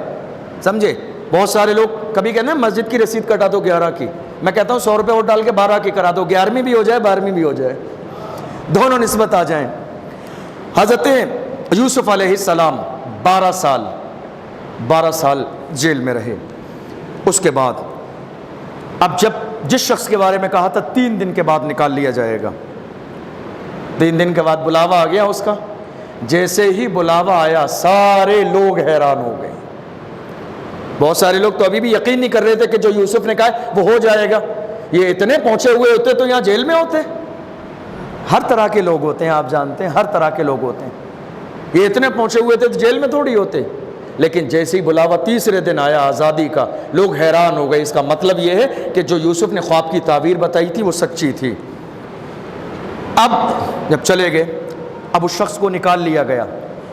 سمجھے؟ بہت سارے لوگ کبھی کہتے ہیں مسجد کی رسید کٹا دو 11 کی، میں کہتا ہوں 100 روپے اور ڈال کے 12 کی کرا دو، 11ویں بھی ہو جائے 12ویں بھی ہو جائے، دونوں نسبت آ جائیں۔ حضرت یوسف علیہ السلام 12 سال جیل میں رہے۔ اس کے بعد اب جس شخص کے بارے میں کہا تھا 3 دن کے بعد نکال لیا جائے گا، 3 دن کے بعد بلاوا آ گیا اس کا۔ جیسے ہی بلاوا آیا سارے لوگ حیران ہو گئے۔ بہت سارے لوگ تو ابھی بھی یقین نہیں کر رہے تھے کہ جو یوسف نے کہا ہے وہ ہو جائے گا، یہ اتنے پہنچے ہوئے ہوتے تو یہاں جیل میں ہوتے۔ ہر طرح کے لوگ ہوتے ہیں، آپ جانتے ہیں، ہر طرح کے لوگ ہوتے ہیں۔ یہ اتنے پہنچے ہوئے تھے تو جیل میں تھوڑی ہوتے۔ لیکن جیسے ہی بلاوا تیسرے دن آیا آزادی کا، لوگ حیران ہو گئے۔ اس کا مطلب یہ ہے کہ جو یوسف نے خواب کی تعبیر بتائی تھی وہ سچی تھی۔ اب جب چلے گئے، اب اس شخص کو نکال لیا گیا،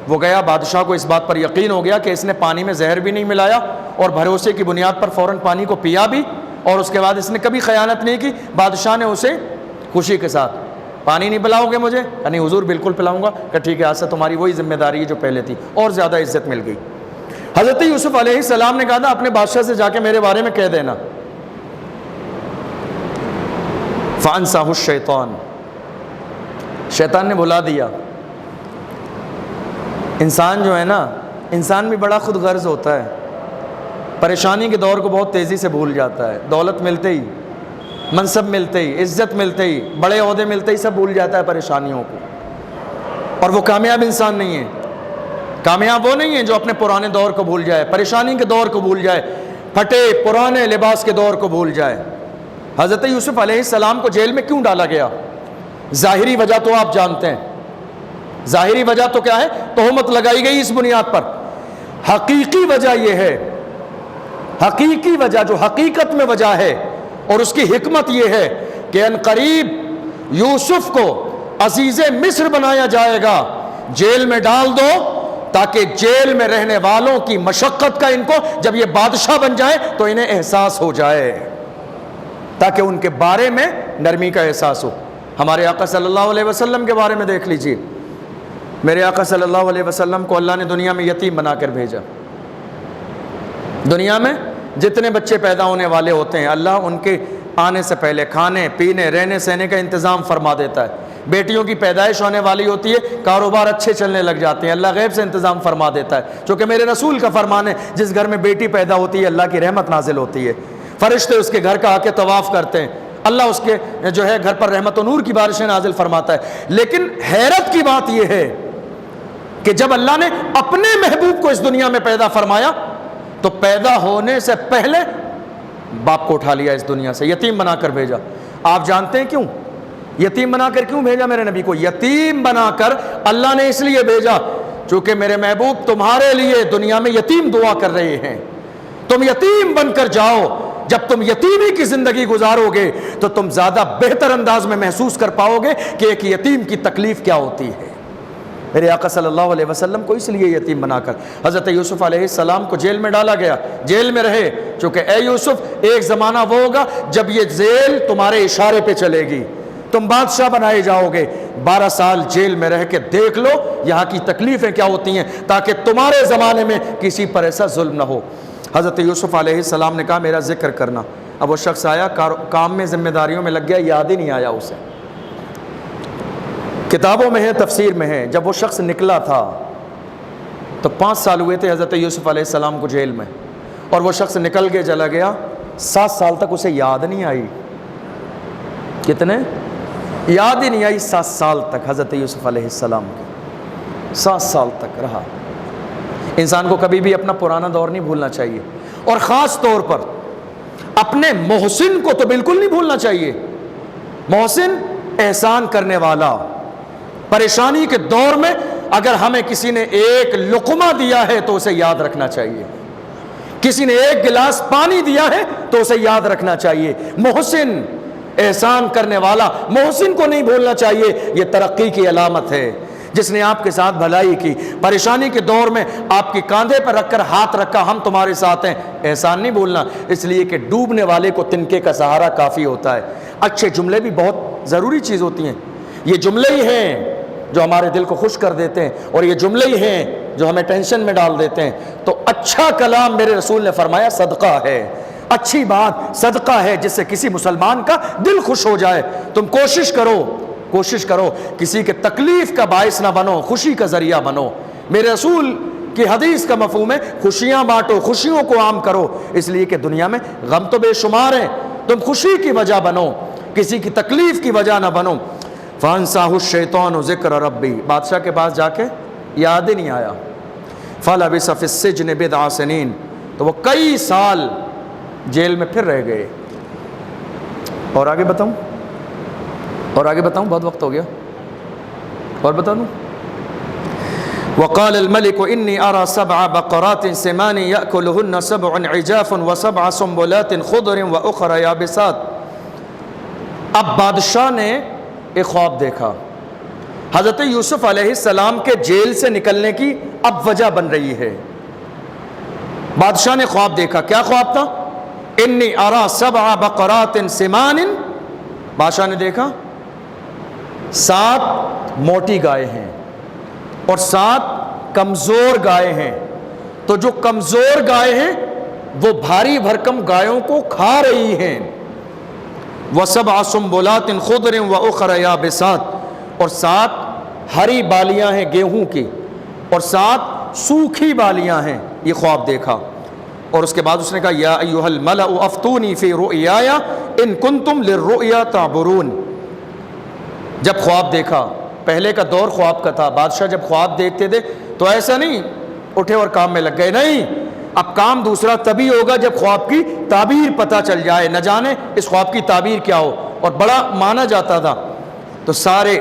وہ گیا، بادشاہ کو اس بات پر یقین ہو گیا کہ اس نے پانی میں زہر بھی نہیں ملایا، اور بھروسے کی بنیاد پر فوراً پانی کو پیا بھی، اور اس کے بعد اس نے کبھی خیانت نہیں کی۔ بادشاہ نے اسے خوشی کے ساتھ، پانی نہیں پلاؤ گے مجھے؟ کہ نہیں حضور بالکل پلاؤں گا۔ کہ ٹھیک ہے، آج سے تمہاری وہی ذمہ داری ہے جو پہلے تھی، اور زیادہ عزت مل گئی۔ حضرت یوسف علیہ السلام نے کہا تھا اپنے بادشاہ سے جا کے میرے بارے میں کہہ دینا۔ فَأَنْسَاهُ الشَّيْطَانُ، شیطان نے بھلا دیا۔ انسان جو ہے نا، انسان بھی بڑا خود غرض ہوتا ہے، پریشانی کے دور کو بہت تیزی سے بھول جاتا ہے۔ دولت ملتے ہی، منصب ملتے ہی، عزت ملتے ہی، بڑے عہدے ملتے ہی سب بھول جاتا ہے پریشانیوں کو، اور وہ کامیاب انسان نہیں ہے۔ کامیاب وہ نہیں ہے جو اپنے پرانے دور کو بھول جائے، پریشانی کے دور کو بھول جائے، پھٹے پرانے لباس کے دور کو بھول جائے۔ حضرت یوسف علیہ السلام کو جیل میں کیوں ڈالا گیا؟ ظاہری وجہ تو آپ جانتے ہیں، ظاہری وجہ تو کیا ہے؟ تہمت لگائی گئی اس بنیاد پر۔ حقیقی وجہ یہ ہے، حقیقی وجہ جو حقیقت میں وجہ ہے اور اس کی حکمت یہ ہے کہ ان قریب یوسف کو عزیز مصر بنایا جائے گا، جیل میں ڈال دو تاکہ جیل میں رہنے والوں کی مشقت کا ان کو جب یہ بادشاہ بن جائے تو انہیں احساس ہو جائے، تاکہ ان کے بارے میں نرمی کا احساس ہو۔ ہمارے آقا صلی اللہ علیہ وسلم کے بارے میں دیکھ لیجئے، میرے آقا صلی اللہ علیہ وسلم کو اللہ نے دنیا میں یتیم بنا کر بھیجا۔ دنیا میں جتنے بچے پیدا ہونے والے ہوتے ہیں اللہ ان کے آنے سے پہلے کھانے پینے رہنے سہنے کا انتظام فرما دیتا ہے۔ بیٹیوں کی پیدائش ہونے والی ہوتی ہے، کاروبار اچھے چلنے لگ جاتے ہیں، اللہ غیب سے انتظام فرما دیتا ہے، چونکہ میرے رسول کا فرمان ہے جس گھر میں بیٹی پیدا ہوتی ہے اللہ کی رحمت نازل ہوتی ہے، فرشتے اس کے گھر کا آ کے طواف کرتے ہیں، اللہ اس کے جو ہے گھر پر رحمت و نور کی بارشیں نازل فرماتا ہے۔ لیکن حیرت کی بات یہ ہے کہ جب اللہ نے اپنے محبوب کو اس دنیا میں پیدا فرمایا تو پیدا ہونے سے پہلے باپ کو اٹھا لیا اس دنیا سے، یتیم بنا کر بھیجا۔ آپ جانتے ہیں کیوں یتیم بنا کر کیوں بھیجا؟ میرے نبی کو یتیم بنا کر اللہ نے اس لیے بھیجا چونکہ میرے محبوب تمہارے لیے دنیا میں یتیم دعا کر رہے ہیں، تم یتیم بن کر جاؤ۔ جب تم یتیمی کی زندگی گزارو گے تو تم زیادہ بہتر انداز میں محسوس کر پاؤ گے کہ ایک یتیم کی تکلیف کیا ہوتی ہے۔ میرے آقا صلی اللہ علیہ وسلم کو اس لیے یتیم بنا کر حضرت یوسف علیہ السلام کو جیل میں ڈالا گیا، جیل میں رہے، چونکہ اے یوسف ایک زمانہ وہ ہوگا جب یہ جیل تمہارے اشارے پہ چلے گی، تم بادشاہ بنائے جاؤ گے۔ 12 سال جیل میں رہ کے دیکھ لو یہاں کی تکلیفیں کیا ہوتی ہیں تاکہ تمہارے زمانے میں کسی پر ایسا ظلم نہ ہو۔ حضرت یوسف علیہ السلام نے کہا میرا ذکر کرنا. اب وہ شخص آیا, کام میں ذمہ داریوں میں لگ گیا, یاد ہی نہیں آیا اسے. کتابوں میں ہے, تفسیر میں ہے, جب وہ شخص نکلا تھا تو 5 سال ہوئے تھے حضرت یوسف علیہ السلام کو جیل میں, اور وہ شخص نکل کے چلا گیا, 7 سال تک اسے یاد نہیں آئی. کتنے؟ یاد ہی نہیں آئی 7 سال تک حضرت یوسف علیہ السلام کی. 7 سال تک رہا. انسان کو کبھی بھی اپنا پرانا دور نہیں بھولنا چاہیے, اور خاص طور پر اپنے محسن کو تو بالکل نہیں بھولنا چاہیے. محسن احسان کرنے والا. پریشانی کے دور میں اگر ہمیں کسی نے ایک لقمہ دیا ہے تو اسے یاد رکھنا چاہیے, کسی نے ایک گلاس پانی دیا ہے تو اسے یاد رکھنا چاہیے. محسن, احسان کرنے والا, محسن کو نہیں بھولنا چاہیے. یہ ترقی کی علامت ہے. جس نے آپ کے ساتھ بھلائی کی, پریشانی کے دور میں آپ کے کاندھے پر رکھ کر ہاتھ رکھا, ہم تمہارے ساتھ ہیں, احسان نہیں بھولنا. اس لیے کہ ڈوبنے والے کو تنکے کا سہارا کافی ہوتا ہے. اچھے جملے بھی بہت ضروری چیز ہوتی ہیں. یہ جملے ہی ہیں جو ہمارے دل کو خوش کر دیتے ہیں, اور یہ جملے ہی ہیں جو ہمیں ٹینشن میں ڈال دیتے ہیں. تو اچھا کلام میرے رسول نے فرمایا صدقہ ہے. اچھی بات صدقہ ہے جس سے کسی مسلمان کا دل خوش ہو جائے. تم کوشش کرو کسی کے تکلیف کا باعث نہ بنو, خوشی کا ذریعہ بنو. میرے رسول کی حدیث کا مفہوم ہے خوشیاں بانٹو, خوشیوں کو عام کرو. اس لیے کہ دنیا میں غم تو بے شمار ہیں, تم خوشی کی وجہ بنو, کسی کی تکلیف کی وجہ نہ بنو. فَأَنْسَاهُ الشَّيْطَانُ ذِكْرَ رَبِّهِ, بادشاہ کے پاس جا کے یاد ہی نہیں آیا. فَلَبِثَ فِي السِّجْنِ بِضْعَ سِنِينَ, تو وہ کئی سال جیل میں پھر رہ گئے. اور آگے بتاؤں, بہت وقت ہو گیا, اور بتا دوں. وقال الملك إني أرى 7 بقرات سمان يأكلهن 7 عجاف و7 سنبلات خضر وأخرى يابسات. اب بادشاہ نے ایک خواب دیکھا. حضرت یوسف علیہ السلام کے جیل سے نکلنے کی اب وجہ بن رہی ہے. بادشاہ نے خواب دیکھا. کیا خواب تھا؟ انی ارا 7 بقرات سمان. بادشاہ نے دیکھا 7 موٹی گائے ہیں اور 7 کمزور گائے ہیں. تو جو کمزور گائے ہیں وہ بھاری بھرکم گایوں کو کھا رہی ہیں. وَسَبْعَ سُنبُلَاتٍ خُضْرٍ وَأُخْرَى يَابِسَاتٍ, اور 7 ہری بالیاں ہیں گیہوں کی, اور 7 سوکھی بالیاں ہیں. یہ خواب دیکھا, اور اس کے بعد اس نے کہا یا ایھا الملأ افتونی فی رؤیای ان کنتم للرؤیا تعبرون. جب خواب دیکھا, پہلے کا دور خواب کا تھا. بادشاہ جب خواب دیکھتے تھے تو ایسا نہیں اٹھے اور کام میں لگ گئے, نہیں. اب کام دوسرا تبھی ہوگا جب خواب کی تعبیر پتہ چل جائے. نہ جانے اس خواب کی تعبیر کیا ہو, اور بڑا مانا جاتا تھا. تو سارے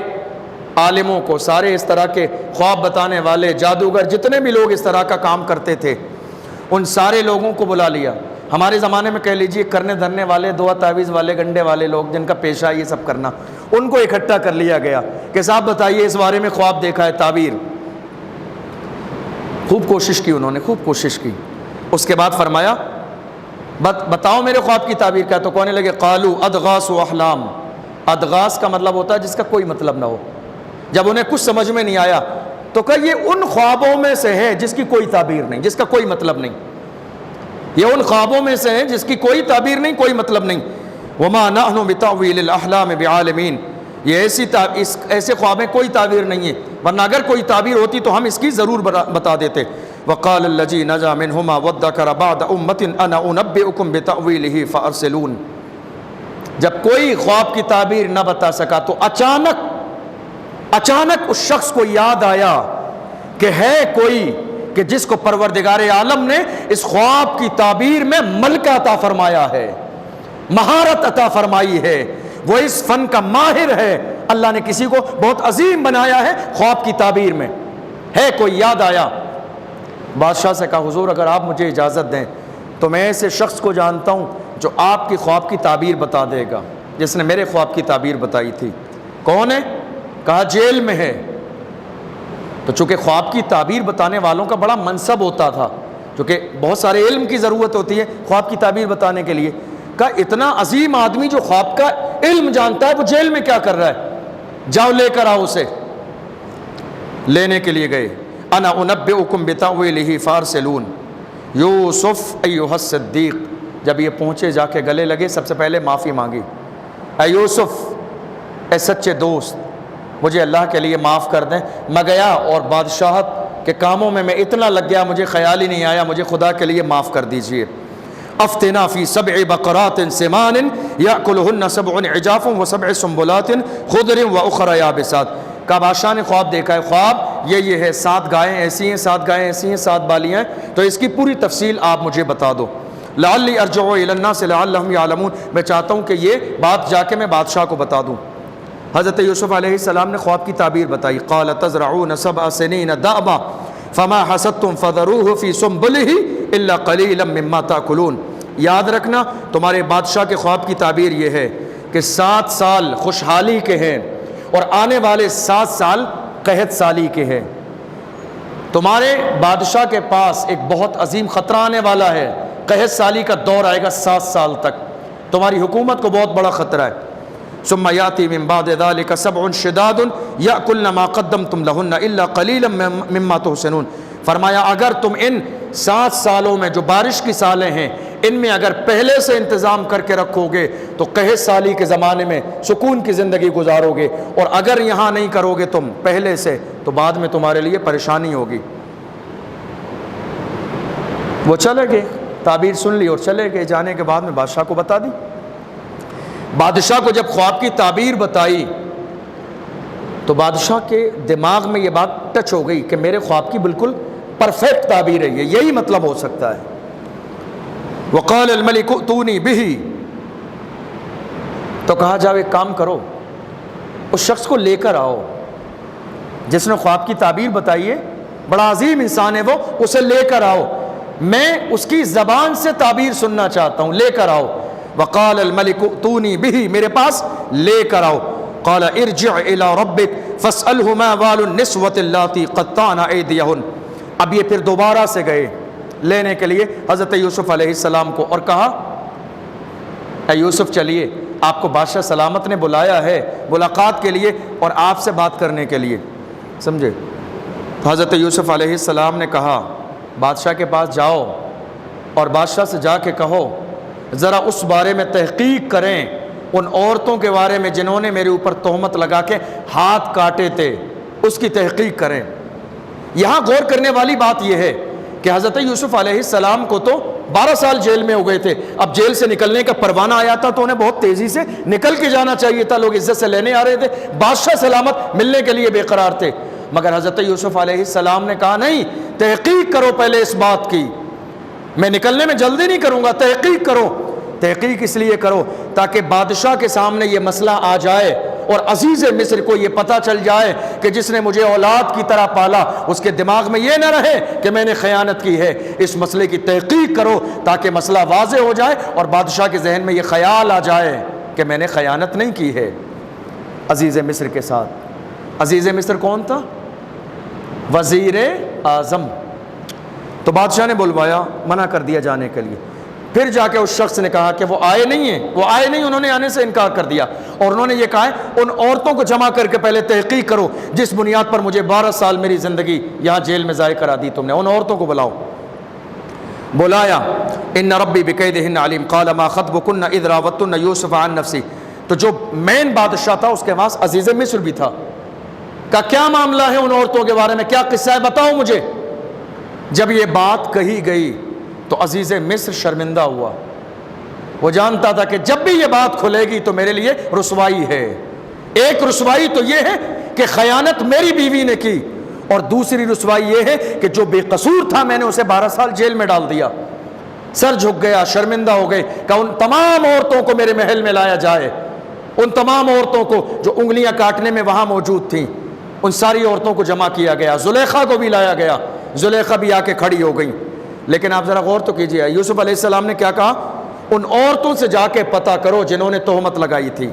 عالموں کو, سارے اس طرح کے خواب بتانے والے, جادوگر, جتنے بھی لوگ اس طرح کا کام کرتے تھے, ان سارے لوگوں کو بلا لیا. ہمارے زمانے میں کہہ لیجئے کرنے دھرنے والے, دعا تعویذ والے, گنڈے والے لوگ جن کا پیشہ یہ سب کرنا, ان کو اکٹھا کر لیا گیا کہ صاحب بتائیے اس بارے میں خواب دیکھا ہے, تعبیر. خوب کوشش کی انہوں نے, خوب کوشش کی. اس کے بعد فرمایا بتاؤ میرے خواب کی تعبیر کیا. تو کہنے لگے قالوا ادغاث احلام. ادغاث کا مطلب ہوتا ہے جس کا کوئی مطلب نہ ہو. جب انہیں کچھ سمجھ میں نہیں آیا تو کہا یہ ان خوابوں میں سے ہے جس کی کوئی تعبیر نہیں, جس کا کوئی مطلب نہیں. یہ ان خوابوں میں سے ہے جس کی کوئی تعبیر نہیں, کوئی مطلب نہیں. وما نحن بتاویل الاحلام بعالمین. یہ ایسے خواب میں کوئی تعبیر نہیں ہے, ورنہ اگر کوئی تعبیر ہوتی تو ہم اس کی ضرور بتا دیتے. وقال الذی نجا منہما وادکر بعد امۃ انا انبئکم بتاویلہ فارسلون. جب کوئی خواب کی تعبیر نہ بتا سکا تو اچانک اس شخص کو یاد آیا کہ ہے کوئی کہ جس کو پروردگار عالم نے اس خواب کی تعبیر میں ملکہ عطا فرمایا ہے, مہارت عطا فرمائی ہے, وہ اس فن کا ماہر ہے. اللہ نے کسی کو بہت عظیم بنایا ہے خواب کی تعبیر میں. ہے کوئی, یاد آیا. بادشاہ سے کہا حضور اگر آپ مجھے اجازت دیں تو میں ایسے شخص کو جانتا ہوں جو آپ کی خواب کی تعبیر بتا دے گا, جس نے میرے خواب کی تعبیر بتائی تھی. کون ہے؟ کہا جیل میں ہے. تو چونکہ خواب کی تعبیر بتانے والوں کا بڑا منصب ہوتا تھا, چونکہ بہت سارے علم کی ضرورت ہوتی ہے خواب کی تعبیر بتانے کے لیے, کہا اتنا عظیم آدمی جو خواب کا علم جانتا ہے وہ جیل میں کیا کر رہا ہے, جاؤ لے کر آؤ اسے. لینے کے لیے گئے. انا انبئکم بتاویلہ فارسلون. یوسف ایھا الصدیق، جب یہ پہنچے جا کے گلے لگے، سب سے پہلے معافی مانگی، اے یوسف، اے سچے دوست، مجھے اللہ کے لیے معاف کر دیں، میں گیا اور بادشاہت کے کاموں میں اتنا لگ گیا، مجھے خیال ہی نہیں آیا، مجھے خدا کے لیے معاف کر دیجئے۔ افتنا فی 7 بقرات سمان یأکلہن 7 عجاف و7 سنبلات خضر واخر یابسات۔ کہا بادشاہ نے خواب دیکھا ہے، خواب یہ ہے، 7 گائیں ایسی ہیں، 7 گائیں ایسی ہیں، 7 بالیاں ہیں، تو اس کی پوری تفصیل آپ مجھے بتا دو۔ لعلی ارجع الی الناس لعلہم یعلمون، میں چاہتا ہوں کہ یہ بات جا کے میں بادشاہ کو بتا دوں۔ حضرت یوسف علیہ السلام نے خواب کی تعبیر بتائی، قال تزرعون 7 سنین دأبا فما حصدتم فذروه في سنبله الا قلیلا مما تأکلون۔ یاد رکھنا تمہارے بادشاہ کے خواب کی تعبیر یہ ہے کہ 7 سال خوشحالی کے ہیں اور آنے والے 7 سال قحط سالی کے ہیں۔ تمہارے بادشاہ کے پاس ایک بہت عظیم خطرہ آنے والا ہے، قحط سالی کا دور آئے گا 7 سال تک، تمہاری حکومت کو بہت بڑا خطرہ ہے۔ ثم یاتی من بعد ذلك 7 شداد یأکلن ما قدمتم لہن الا قلیلا مما تحسنون۔ فرمایا اگر تم ان 7 سالوں میں جو بارش کی سالیں ہیں ان میں اگر پہلے سے انتظام کر کے رکھو گے تو قحط سالی کے زمانے میں سکون کی زندگی گزارو گے، اور اگر یہاں نہیں کرو گے تم پہلے سے تو بعد میں تمہارے لیے پریشانی ہوگی۔ وہ چلے گئے، تعبیر سن لی اور چلے گئے، جانے کے بعد میں بادشاہ کو بتا دی۔ بادشاہ کو جب خواب کی تعبیر بتائی تو بادشاہ کے دماغ میں یہ بات ٹچ ہو گئی کہ میرے خواب کی بالکل پرفیکٹ تعبیر ہے، یہی مطلب ہو سکتا ہے۔ وقال الملک ائتونی بہ، تو کہا جاؤ ایک کام کرو، اس شخص کو لے کر آؤ جس نے خواب کی تعبیر بتائی ہے، بڑا عظیم انسان ہے وہ، اسے لے کر آؤ، میں اس کی زبان سے تعبیر سننا چاہتا ہوں، لے کر آؤ۔ وقال الملک ائتونی بہ، میرے پاس لے کر آؤ۔ قال ارجع الی ربک فاسألہ ما بال النسوۃ اللاتی قطعن ایدیہن۔ اب یہ پھر دوبارہ سے گئے لینے کے لیے حضرت یوسف علیہ السلام کو، اور کہا اے یوسف چلیے، آپ کو بادشاہ سلامت نے بلایا ہے ملاقات کے لیے اور آپ سے بات کرنے کے لیے، سمجھے؟ تو حضرت یوسف علیہ السلام نے کہا بادشاہ کے پاس جاؤ اور بادشاہ سے جا کے کہو ذرا اس بارے میں تحقیق کریں، ان عورتوں کے بارے میں جنہوں نے میرے اوپر تہمت لگا کے ہاتھ کاٹے تھے، اس کی تحقیق کریں۔ یہاں غور کرنے والی بات یہ ہے کہ حضرت یوسف علیہ السلام کو تو 12 سال جیل میں ہو گئے تھے، اب جیل سے نکلنے کا پروانہ آیا تھا تو انہیں بہت تیزی سے نکل کے جانا چاہیے تھا، لوگ عزت سے لینے آ رہے تھے، بادشاہ سلامت ملنے کے لیے بے قرار تھے، مگر حضرت یوسف علیہ السلام نے کہا نہیں، تحقیق کرو پہلے اس بات کی، میں نکلنے میں جلدی نہیں کروں گا، تحقیق کرو۔ تحقیق اس لیے کرو تاکہ بادشاہ کے سامنے یہ مسئلہ آ جائے اور عزیز مصر کو یہ پتہ چل جائے کہ جس نے مجھے اولاد کی طرح پالا اس کے دماغ میں یہ نہ رہے کہ میں نے خیانت کی ہے۔ اس مسئلے کی تحقیق کرو تاکہ مسئلہ واضح ہو جائے اور بادشاہ کے ذہن میں یہ خیال آ جائے کہ میں نے خیانت نہیں کی ہے عزیز مصر کے ساتھ۔ عزیز مصر کون تھا؟ وزیر اعظم۔ تو بادشاہ نے بلوایا، منع کر دیا جانے کے لیے۔ پھر جا کے اس شخص نے کہا کہ وہ آئے نہیں ہیں، وہ آئے نہیں، انہوں نے آنے سے انکار کر دیا، اور انہوں نے یہ کہا ہے ان عورتوں کو جمع کر کے پہلے تحقیق کرو جس بنیاد پر مجھے 12 سال میری زندگی یہاں جیل میں ضائع کرا دی تم نے، ان عورتوں کو بلاؤ۔ بلایا، ان ربی بکیدہن علیم قال ما خطبکن اذ راوتن یوسف عن نفسی۔ تو جو مین بادشاہ تھا اس کے پاس عزیز مصر بھی تھا، کہا کیا معاملہ ہے ان عورتوں کے بارے میں، کیا قصہ ہے، بتاؤ مجھے۔ جب یہ بات کہی گئی تو عزیز مصر شرمندہ ہوا، وہ جانتا تھا کہ جب بھی یہ بات کھلے گی تو میرے لیے رسوائی ہے۔ ایک رسوائی تو یہ ہے کہ خیانت میری بیوی نے کی، اور دوسری رسوائی یہ ہے کہ جو بے قصور تھا میں نے اسے 12 سال جیل میں ڈال دیا۔ سر جھک گیا، شرمندہ ہو گئے، کہ ان تمام عورتوں کو میرے محل میں لایا جائے، ان تمام عورتوں کو جو انگلیاں کاٹنے میں وہاں موجود تھیں، ان ساری عورتوں کو جمع کیا گیا، زلیخا کو بھی لایا گیا، زلیخا بھی آ کے کھڑی ہو گئی۔ لیکن آپ ذرا غور تو کیجیے، یوسف علیہ السلام نے کیا کہا؟ ان عورتوں سے جا کے پتہ کرو جنہوں نے تہمت لگائی تھی،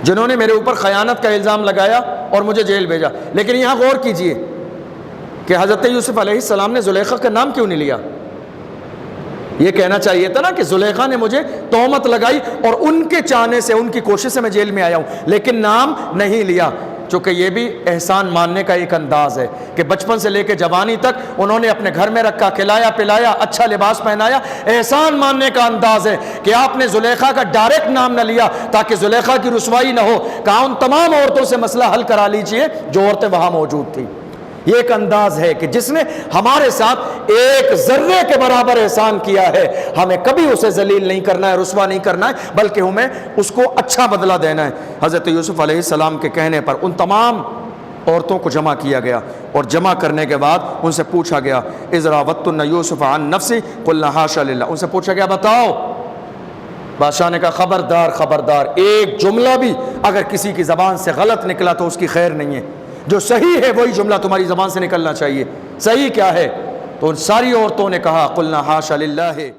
جنہوں نے میرے اوپر خیانت کا الزام لگایا اور مجھے جیل بھیجا۔ لیکن یہاں غور کیجیے کہ حضرت یوسف علیہ السلام نے زلیخا کا نام کیوں نہیں لیا؟ یہ کہنا چاہیے تھا نا کہ زلیخا نے مجھے تہمت لگائی اور ان کے چاہنے سے، ان کی کوشش سے میں جیل میں آیا ہوں، لیکن نام نہیں لیا۔ چونکہ یہ بھی احسان ماننے کا ایک انداز ہے کہ بچپن سے لے کے جوانی تک انہوں نے اپنے گھر میں رکھا، کھلایا پلایا، اچھا لباس پہنایا، احسان ماننے کا انداز ہے کہ آپ نے زلیخا کا ڈائریکٹ نام نہ لیا تاکہ زلیخا کی رسوائی نہ ہو، کہا ان تمام عورتوں سے مسئلہ حل کرا لیجئے جو عورتیں وہاں موجود تھیں۔ یہ ایک انداز ہے کہ جس نے ہمارے ساتھ ایک ذرے کے برابر احسان کیا ہے، ہمیں کبھی اسے ذلیل نہیں کرنا ہے، رسوا نہیں کرنا ہے، بلکہ ہمیں اس کو اچھا بدلہ دینا ہے۔ حضرت یوسف علیہ السلام کے کہنے پر ان تمام عورتوں کو جمع کیا گیا، اور جمع کرنے کے بعد ان سے پوچھا گیا اذ راوتن یوسف عن نفسی قلنا حاشا للہ، ان سے پوچھا گیا بتاؤ۔ بادشاہ نے کہا خبردار خبردار، ایک جملہ بھی اگر کسی کی زبان سے غلط نکلا تو اس کی خیر نہیں ہے، جو صحیح ہے وہی جملہ تمہاری زبان سے نکلنا چاہیے۔ صحیح کیا ہے؟ تو ان ساری عورتوں نے کہا قلنا حاشا للہ۔